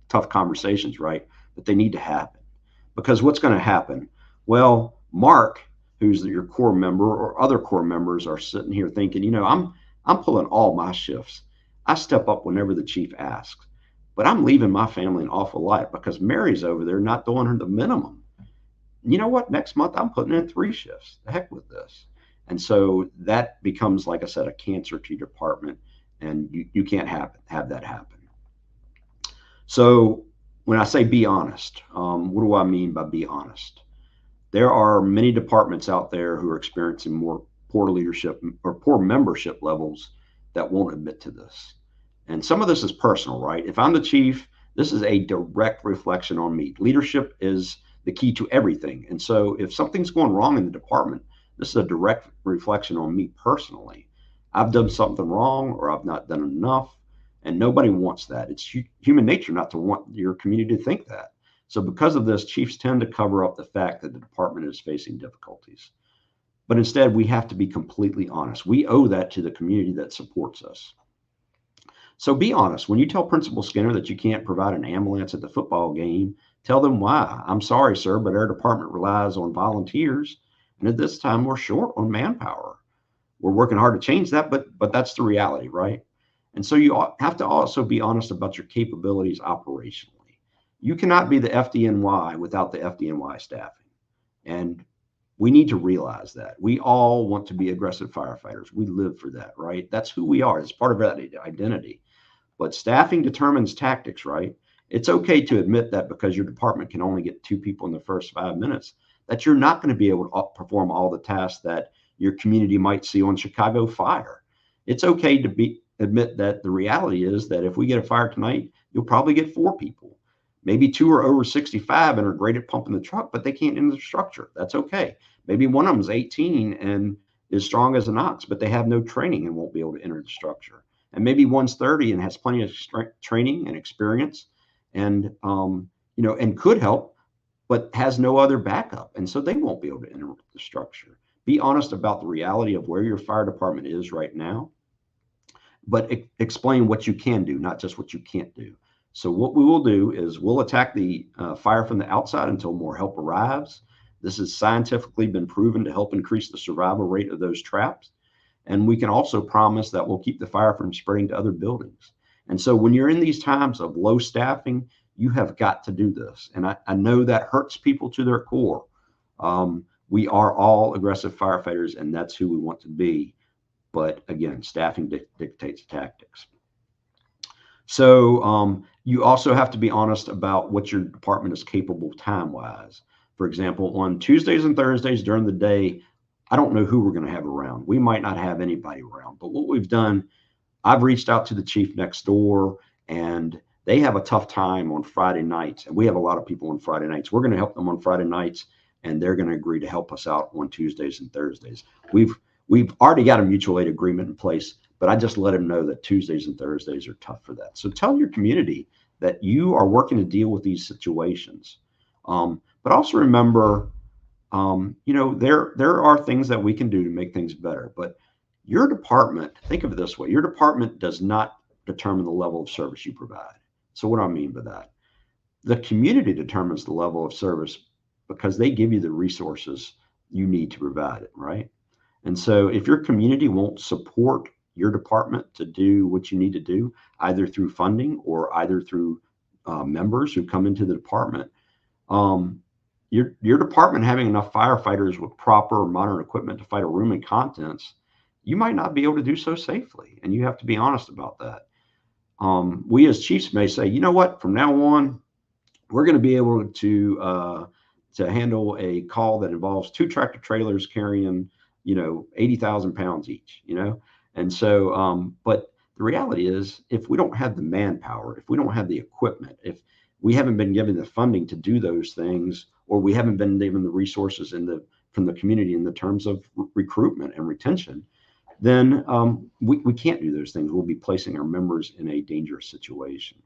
tough conversations, right? But they need to happen, because what's going to happen? Well, Mark, who's your core member, or other core members, are sitting here thinking, you know, I'm pulling all my shifts. I step up whenever the chief asks, but I'm leaving my family an awful lot because Mary's over there not doing her the minimum. You know what? Next month I'm putting in 3 shifts. The heck with this. And so that becomes, like I said, a cancer to your department, and you can't have that happen. So when I say be honest, what do I mean by be honest? There are many departments out there who are experiencing more poor leadership or poor membership levels that won't admit to this. And some of this is personal, right? If I'm the chief, this is a direct reflection on me. Leadership is the key to everything. And so if something's going wrong in the department, this is a direct reflection on me personally. I've done something wrong, or I've not done enough, and nobody wants that. It's human nature not to want your community to think that. So because of this, chiefs tend to cover up the fact that the department is facing difficulties. But instead, we have to be completely honest. We owe that to the community that supports us. So be honest. When you tell Principal Skinner that you can't provide an ambulance at the football game, tell them why. I'm sorry, sir, but our department relies on volunteers, and at this time we're short on manpower. We're working hard to change that, but that's the reality, right? And so you have to also be honest about your capabilities operationally. You cannot be the FDNY without the FDNY staffing. And we need to realize that. We all want to be aggressive firefighters. We live for that, right? That's who we are. It's part of that identity. But staffing determines tactics, right? It's okay to admit that because your department can only get 2 people in the first 5 minutes, that you're not going to be able to perform all the tasks that your community might see on Chicago Fire. It's okay to admit that the reality is that if we get a fire tonight, you'll probably get 4 people. Maybe 2 are over 65 and are great at pumping the truck, but they can't enter the structure. That's okay. Maybe one of them is 18 and is strong as an ox, but they have no training and won't be able to enter the structure. And maybe one's 30 and has plenty of training and experience and and could help, but has no other backup, and so they won't be able to enter the structure. Be honest about the reality of where your fire department is right now, but explain what you can do, not just what you can't do. So what we will do is we'll attack the fire from the outside until more help arrives. This has scientifically been proven to help increase the survival rate of those traps. And we can also promise that we'll keep the fire from spreading to other buildings. And so when you're in these times of low staffing, you have got to do this. And I know that hurts people to their core. We are all aggressive firefighters, and that's who we want to be. But again, staffing dictates tactics. So you also have to be honest about what your department is capable time-wise. For example, on Tuesdays and Thursdays during the day, I don't know who we're going to have around. We might not have anybody around. But what we've done, I've reached out to the chief next door, and they have a tough time on Friday nights. And we have a lot of people on Friday nights. We're going to help them on Friday nights, and they're going to agree to help us out on Tuesdays and Thursdays. We've already got a mutual aid agreement in place, but I just let them know that Tuesdays and Thursdays are tough for that. So tell your community that you are working to deal with these situations. But also remember, there are things that we can do to make things better. But your department, think of it this way, your department does not determine the level of service you provide. So what do I mean by that? The community determines the level of service because they give you the resources you need to provide it, right? And so if your community won't support your department to do what you need to do, either through funding or either through members who come into the department, your department having enough firefighters with proper modern equipment to fight a room and contents, you might not be able to do so safely. And you have to be honest about that. We as chiefs may say, you know what, from now on, we're going to be able to handle a call that involves 2 tractor trailers carrying 80,000 pounds each, And so, but the reality is, if we don't have the manpower, if we don't have the equipment, if we haven't been given the funding to do those things, or we haven't been given the resources from the community in the terms of recruitment and retention, then we can't do those things. We'll be placing our members in a dangerous situation.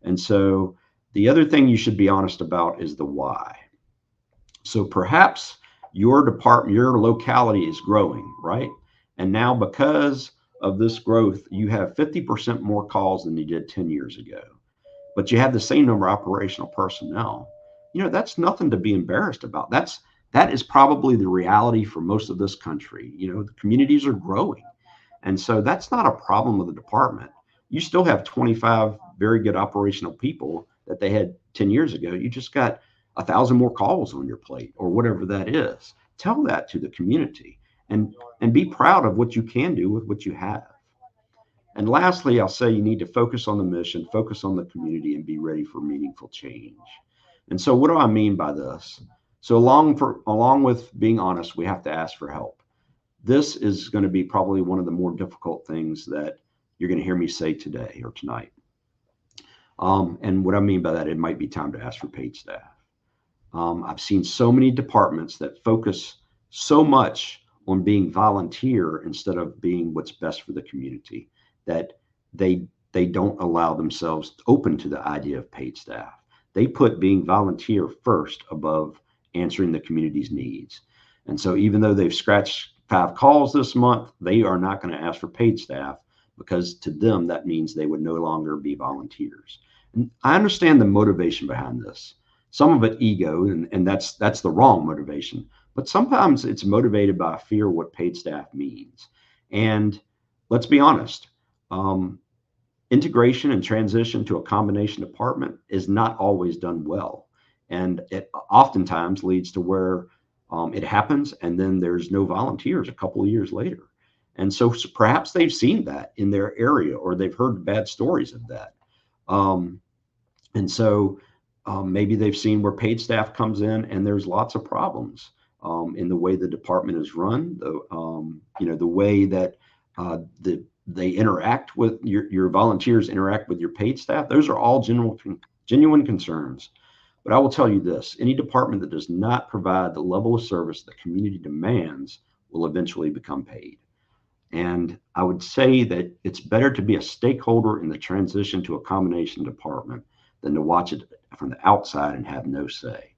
And so the other thing you should be honest about is the why. So perhaps your department, your locality is growing, right? And now because of this growth, you have 50% more calls than you did 10 years ago, but you have the same number of operational personnel. That's nothing to be embarrassed about. That is probably the reality for most of this country. The communities are growing. And so that's not a problem with the department. You still have 25 very good operational people that they had 10 years ago. You just got 1,000 more calls on your plate or whatever that is. Tell that to the community and be proud of what you can do with what you have. And lastly, I'll say you need to focus on the mission, focus on the community, and be ready for meaningful change. And so what do I mean by this? So along with being honest, we have to ask for help. This is going to be probably one of the more difficult things that you're going to hear me say today or tonight. And what I mean by that, it might be time to ask for paid staff. I've seen so many departments that focus so much on being volunteer instead of being what's best for the community, that they don't allow themselves open to the idea of paid staff. They put being volunteer first above answering the community's needs. And so even though they've scratched 5 calls this month, they are not going to ask for paid staff because to them, that means they would no longer be volunteers. And I understand the motivation behind this. Some of it ego, and that's the wrong motivation. But sometimes it's motivated by fear of what paid staff means. And let's be honest, integration and transition to a combination department is not always done well. And it oftentimes leads to where it happens and then there's no volunteers a couple of years later. And so perhaps they've seen that in their area or they've heard bad stories of that. And so maybe they've seen where paid staff comes in and there's lots of problems in the way the department is run, the way that they interact with your volunteers, interact with your paid staff. Those are all genuine concerns. But I will tell you this, any department that does not provide the level of service the community demands will eventually become paid. And I would say that it's better to be a stakeholder in the transition to a combination department than to watch it from the outside and have no say.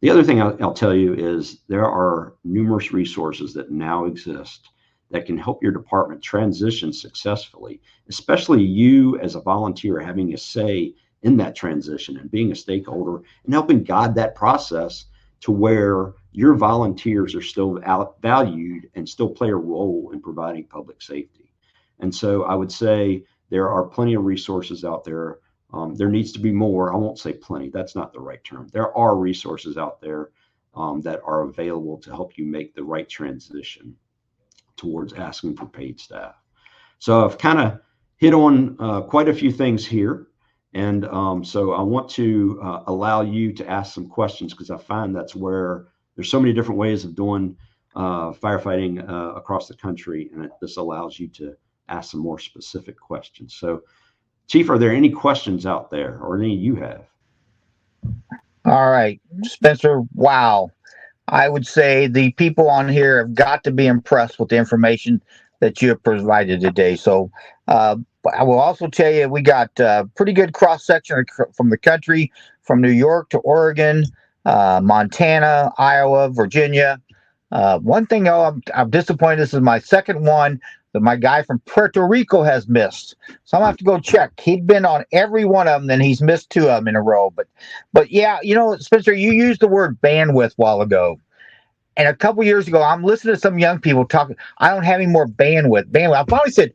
The other thing I'll tell you is there are numerous resources that now exist that can help your department transition successfully, especially you as a volunteer having a say in that transition and being a stakeholder and helping guide that process to where your volunteers are still valued and still play a role in providing public safety. And so I would say there are plenty of resources out there. There needs to be more. I won't say plenty. That's not the right term. There are resources out there that are available to help you make the right transition towards asking for paid staff. So I've kind of hit on quite a few things here. And so I want to allow you to ask some questions, because I find that's where there's so many different ways of doing firefighting across the country. And this allows you to ask some more specific questions. So Chief, are there any questions out there or any you have? All right, Spencer. Wow. I would say the people on here have got to be impressed with the information that you have provided today. So I will also tell you, we got pretty good cross section from the country, from New York to Oregon, Montana, Iowa, Virginia. One thing I'm disappointed, this is my second one that my guy from Puerto Rico has missed. So I'm gonna have to go check. He'd been on every one of them, then he's missed two of them in a row. But yeah, Spencer, you used the word bandwidth a while ago. And a couple years ago, I'm listening to some young people talking, I don't have any more bandwidth. I finally said,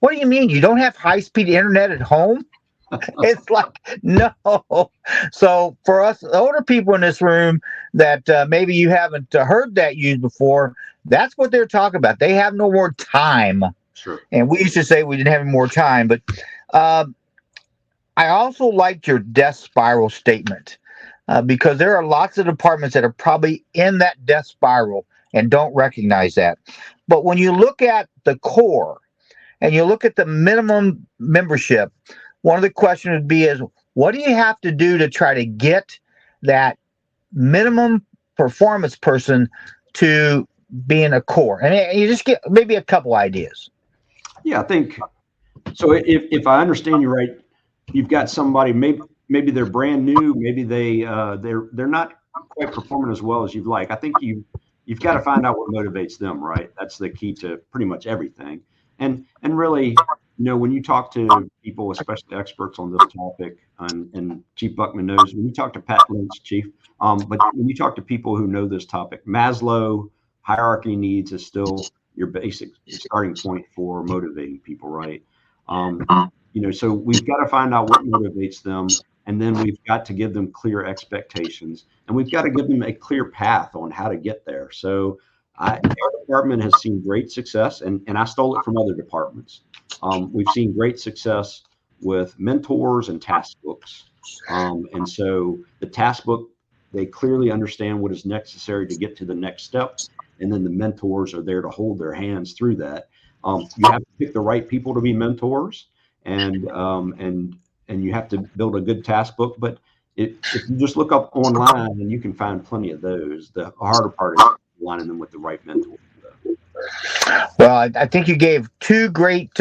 what do you mean? You don't have high-speed internet at home? It's like, no. So for us older people in this room that maybe you haven't heard that used before, that's what they're talking about. They have no more time. Sure. And we used to say we didn't have any more time. But I also liked your death spiral statement because there are lots of departments that are probably in that death spiral and don't recognize that. But when you look at the core and you look at the minimum membership, one of the questions would be is, what do you have to do to try to get that minimum performance person to be in a core? And you just get maybe a couple ideas. Yeah, I think so. If I understand you right, you've got somebody, maybe they're brand new, maybe they're not quite performing as well as you'd like. I think you've got to find out what motivates them, right? That's the key to pretty much everything. And really, when you talk to people, especially experts on this topic, and Chief Buckman knows, when you talk to Pat Lynch, Chief, but when you talk to people who know this topic, Maslow hierarchy needs is still your basic starting point for motivating people, right? So we've got to find out what motivates them, and then we've got to give them clear expectations, and we've got to give them a clear path on how to get there. So our department has seen great success, and I stole it from other departments. We've seen great success with mentors and task books. And so the task book, they clearly understand what is necessary to get to the next step. And then the mentors are there to hold their hands through that. You have to pick the right people to be mentors, and you have to build a good task book. But if you just look up online, and you can find plenty of those, the harder part is aligning them with the right mentors. Well, I think you gave two great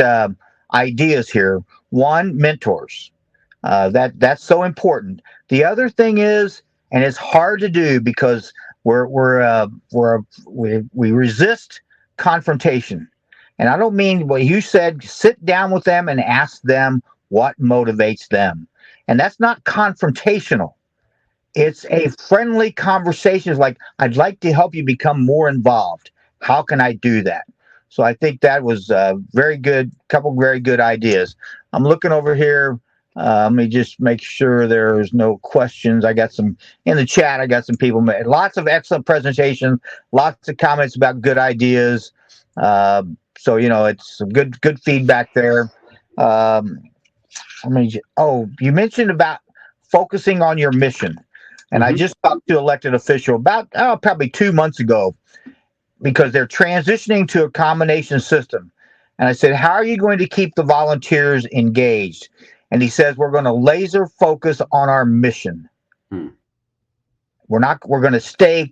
ideas here. One, mentors. That's so important. The other thing is, and it's hard to do because we resist confrontation. And I don't mean what you said. Sit down with them and ask them what motivates them. And that's not confrontational. It's a friendly conversation. It's like, I'd like to help you become more involved. How can I do that? So I think that was very good. Couple very good ideas. I'm looking over here. Let me just make sure there's no questions. I got some in the chat. I got some people made lots of excellent presentations, lots of comments about good ideas. So it's some good feedback there. You mentioned about focusing on your mission, and I just talked to an elected official about probably 2 months ago, because they're transitioning to a combination system. And I said, how are you going to keep the volunteers engaged? And he says, we're going to laser focus on our mission. We're going to stay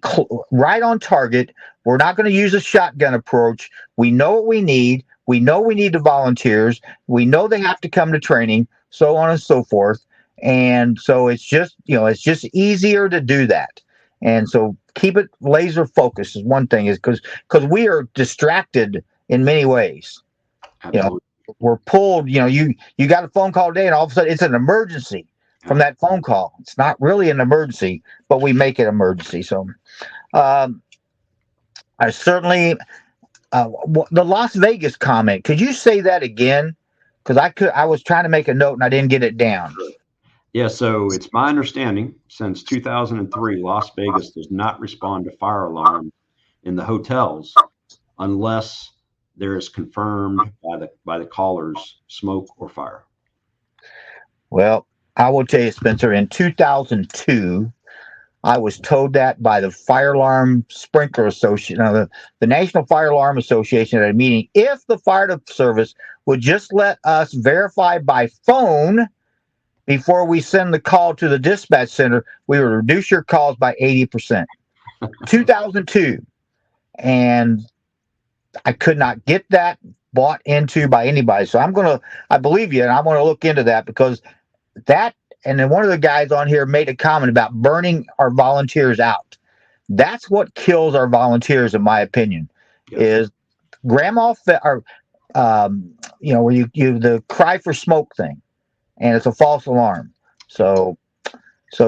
right on target. We're not going to use a shotgun approach. We know what we need. We know we need the volunteers. We know they have to come to training, so on and so forth. And so it's just, it's just easier to do that. And so keep it laser focused is one thing, is because we are distracted in many ways. Absolutely. We're pulled, you got a phone call today and all of a sudden it's an emergency from that phone call. It's not really an emergency, but we make it emergency. So um, I certainly the Las Vegas comment. Could you say that again? Because I was trying to make a note and I didn't get it down. Yeah, so it's my understanding since 2003, Las Vegas does not respond to fire alarms in the hotels unless there is confirmed by the callers smoke or fire. Well, I will tell you, Spencer, in 2002, I was told that by the Fire Alarm Sprinkler Association, the National Fire Alarm Association, at a meeting. If the fire service would just let us verify by phone before we send the call to the dispatch center, we would reduce your calls by 80%. 2002. And I could not get that bought into by anybody. So I believe you, and I'm going to look into that, because that, and then one of the guys on here made a comment about burning our volunteers out. That's what kills our volunteers, in my opinion, is grandma, or, where you the cry for smoke thing, and it's a false alarm. So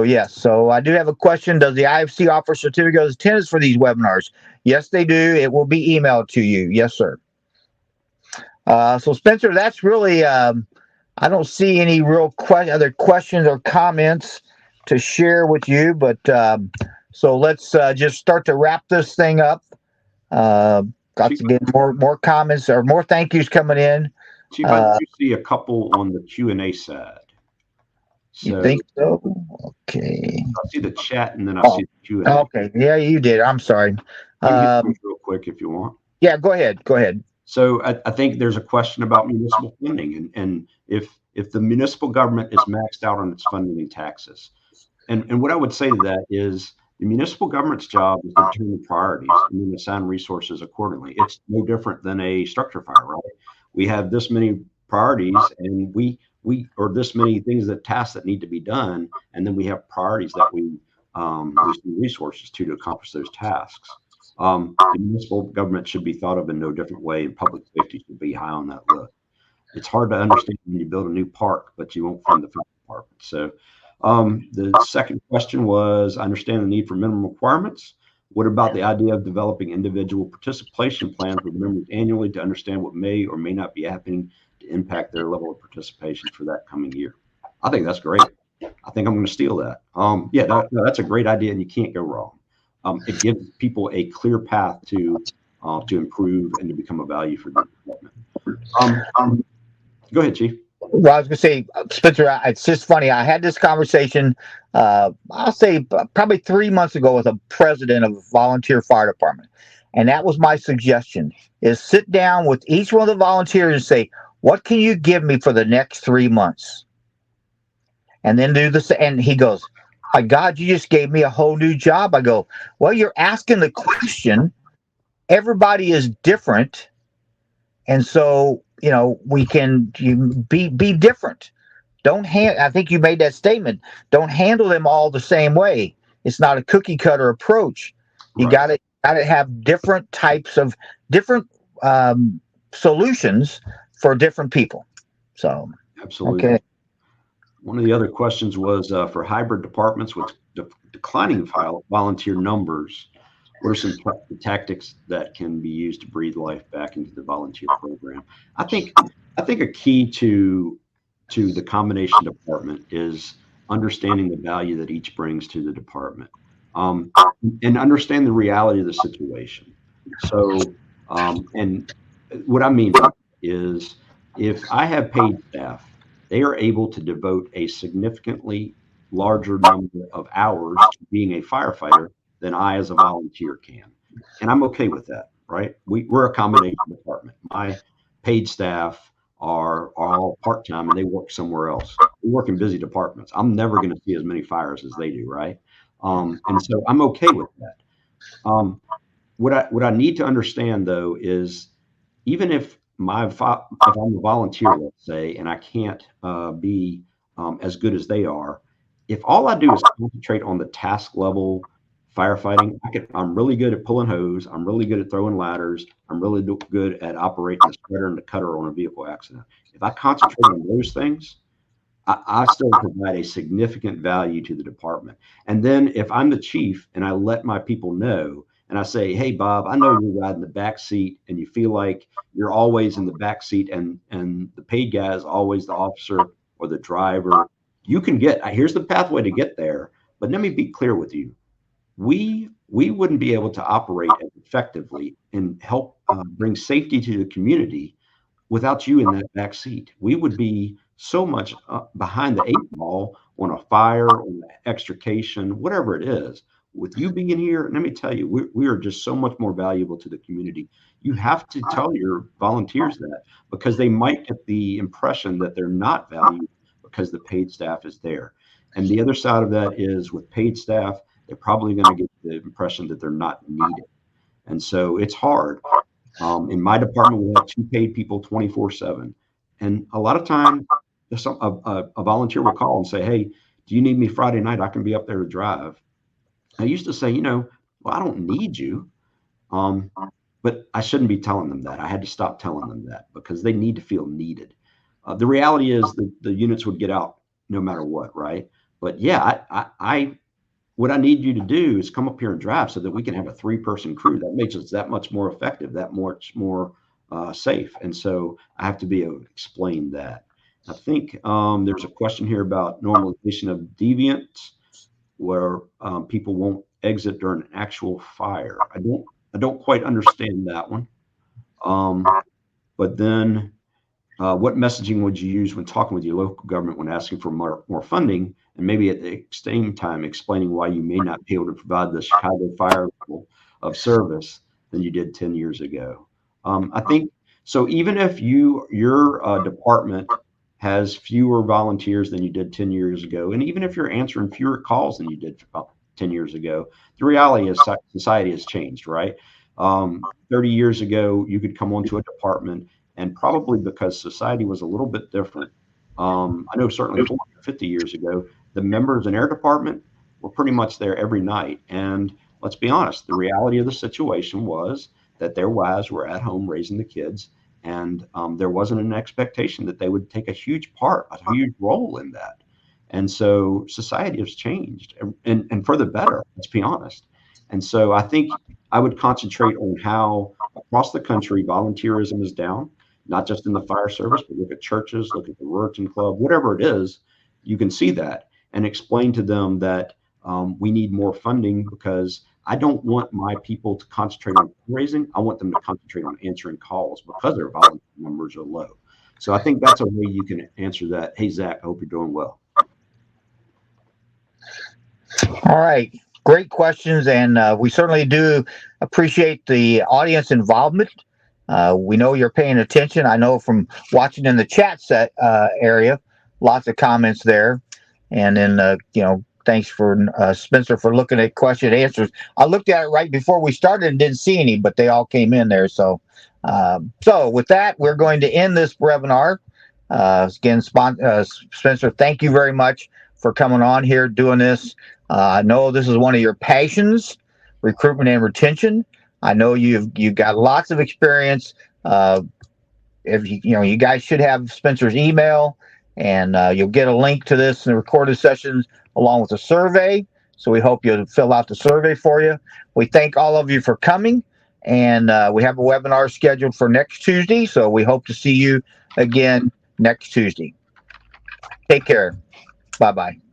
yes. So I do have a question. Does the IFC offer certificate of attendance for these webinars? Yes, they do. It will be emailed to you. Yes, sir. So Spencer, that's really, I don't see any real other questions or comments to share with you, but so let's just start to wrap this thing up. Got to get more comments or more thank yous coming in. Chief, I do see a couple on the Q&A side. So, you think so? Okay. I see the chat and then I see the Q&A. Okay. Yeah, you did. I'm sorry. Real quick if you want. Yeah, go ahead. Go ahead. So I think there's a question about municipal funding and if the municipal government is maxed out on its funding and taxes. And what I would say to that is the municipal government's job is to determine priorities and then assign resources accordingly. It's no different than a structure fire, right? We have this many priorities and we or this many tasks that need to be done, and then we have priorities that we use resources to accomplish those tasks. The municipal government should be thought of in no different way, and public safety should be high on that list. It's hard to understand when you build a new park, but you won't fund the fire department. So the second question was, I understand the need for minimum requirements. What about the idea of developing individual participation plans with members annually to understand what may or may not be happening to impact their level of participation for that coming year? I think that's great. I think I'm going to steal that. Yeah, that's a great idea, and you can't go wrong. It gives people a clear path to improve and to become a value for the department. Go ahead, Chief. Well, I was going to say, Spencer, it's just funny. I had this conversation, I'll say probably 3 months ago, with a president of a volunteer fire department. And that was my suggestion, is sit down with each one of the volunteers and say, what can you give me for the next 3 months? And then do this. And he goes, my God, you just gave me a whole new job. I go, well, you're asking the question. Everybody is different. And so, we can be different. I think you made that statement. Don't handle them all the same way. It's not a cookie cutter approach. You got to have different types of different solutions for different people. So, absolutely. Okay. One of the other questions was for hybrid departments with declining volunteer numbers, what are some tactics that can be used to breathe life back into the volunteer program? I think a key to the combination department is understanding the value that each brings to the department, and understand the reality of the situation. So, and what I mean is, if I have paid staff, they are able to devote a significantly larger number of hours to being a firefighter than I as a volunteer can. And I'm okay with that, right? We're a combination department. My paid staff are all part-time and they work somewhere else. We work in busy departments. I'm never going to see as many fires as they do, right? And so I'm okay with that. What I need to understand, though, is even if I'm a volunteer, let's say, and I can't be as good as they are, if all I do is concentrate on the task level firefighting, I'm really good at pulling hose. I'm really good at throwing ladders. I'm really good at operating the spreader and the cutter on a vehicle accident. If I concentrate on those things, I still provide a significant value to the department. And then if I'm the chief and I let my people know and I say, hey, Bob, I know you're riding the back seat and you feel like you're always in the back seat and the paid guy is always the officer or the driver. You can here's the pathway to get there. But let me be clear with you. We wouldn't be able to operate effectively and help bring safety to the community without you in that back seat. We would be so much behind the 8 ball on a fire, on extrication, whatever it is. With you being here, let me tell you, we are just so much more valuable to the community. You have to tell your volunteers that, because they might get the impression that they're not valued because the paid staff is there. And the other side of that is, with paid staff, they're probably going to get the impression that they're not needed. And so it's hard. In my department, we have 2 paid people 24/7. And a lot of times, a volunteer will call and say, hey, do you need me Friday night? I can be up there to drive. I used to say, well, I don't need you. But I shouldn't be telling them that. I had to stop telling them that, because they need to feel needed. The reality is that the units would get out no matter what, right? But yeah, what I need you to do is come up here and drive so that we can have a 3-person crew. That makes us that much more effective, that much more safe. And so I have to be able to explain that. I think there's a question here about normalization of deviants, where people won't exit during an actual fire. I don't quite understand that one. But then what messaging would you use when talking with your local government when asking for more funding, and maybe at the same time explaining why you may not be able to provide the Chicago Fire level of service than you did 10 years ago? I think so. Even if your department has fewer volunteers than you did 10 years ago, and even if you're answering fewer calls than you did 10 years ago, the reality is society has changed, right? 30 years ago, you could come onto a department, and probably because society was a little bit different, I know certainly 50 years ago, the members in our department were pretty much there every night. And let's be honest, the reality of the situation was that their wives were at home raising the kids, and there wasn't an expectation that they would take a huge role in that. And so society has changed, and for the better, let's be honest. And so I think I would concentrate on how across the country volunteerism is down, not just in the fire service, but look at churches, look at the Ruritan Club, whatever it is, you can see that, and explain to them that we need more funding, because I don't want my people to concentrate on fundraising. I want them to concentrate on answering calls, because their volunteer numbers are low. So I think that's a way you can answer that. Hey, Zach, I hope you're doing well. All right. Great questions. And we certainly do appreciate the audience involvement. We know you're paying attention. I know from watching in the chat set area, lots of comments there. And then, thanks for Spencer for looking at question and answers. I looked at it right before we started and didn't see any, but they all came in there. So with that, we're going to end this webinar. Again, Spencer, thank you very much for coming on here, doing this. I know this is one of your passions, recruitment and retention. I know you've got lots of experience. If you guys should have Spencer's email, and you'll get a link to this in the recorded sessions along with a survey. So we hope you'll fill out the survey for you. We thank all of you for coming, and we have a webinar scheduled for next Tuesday. So we hope to see you again next Tuesday. Take care. Bye-bye.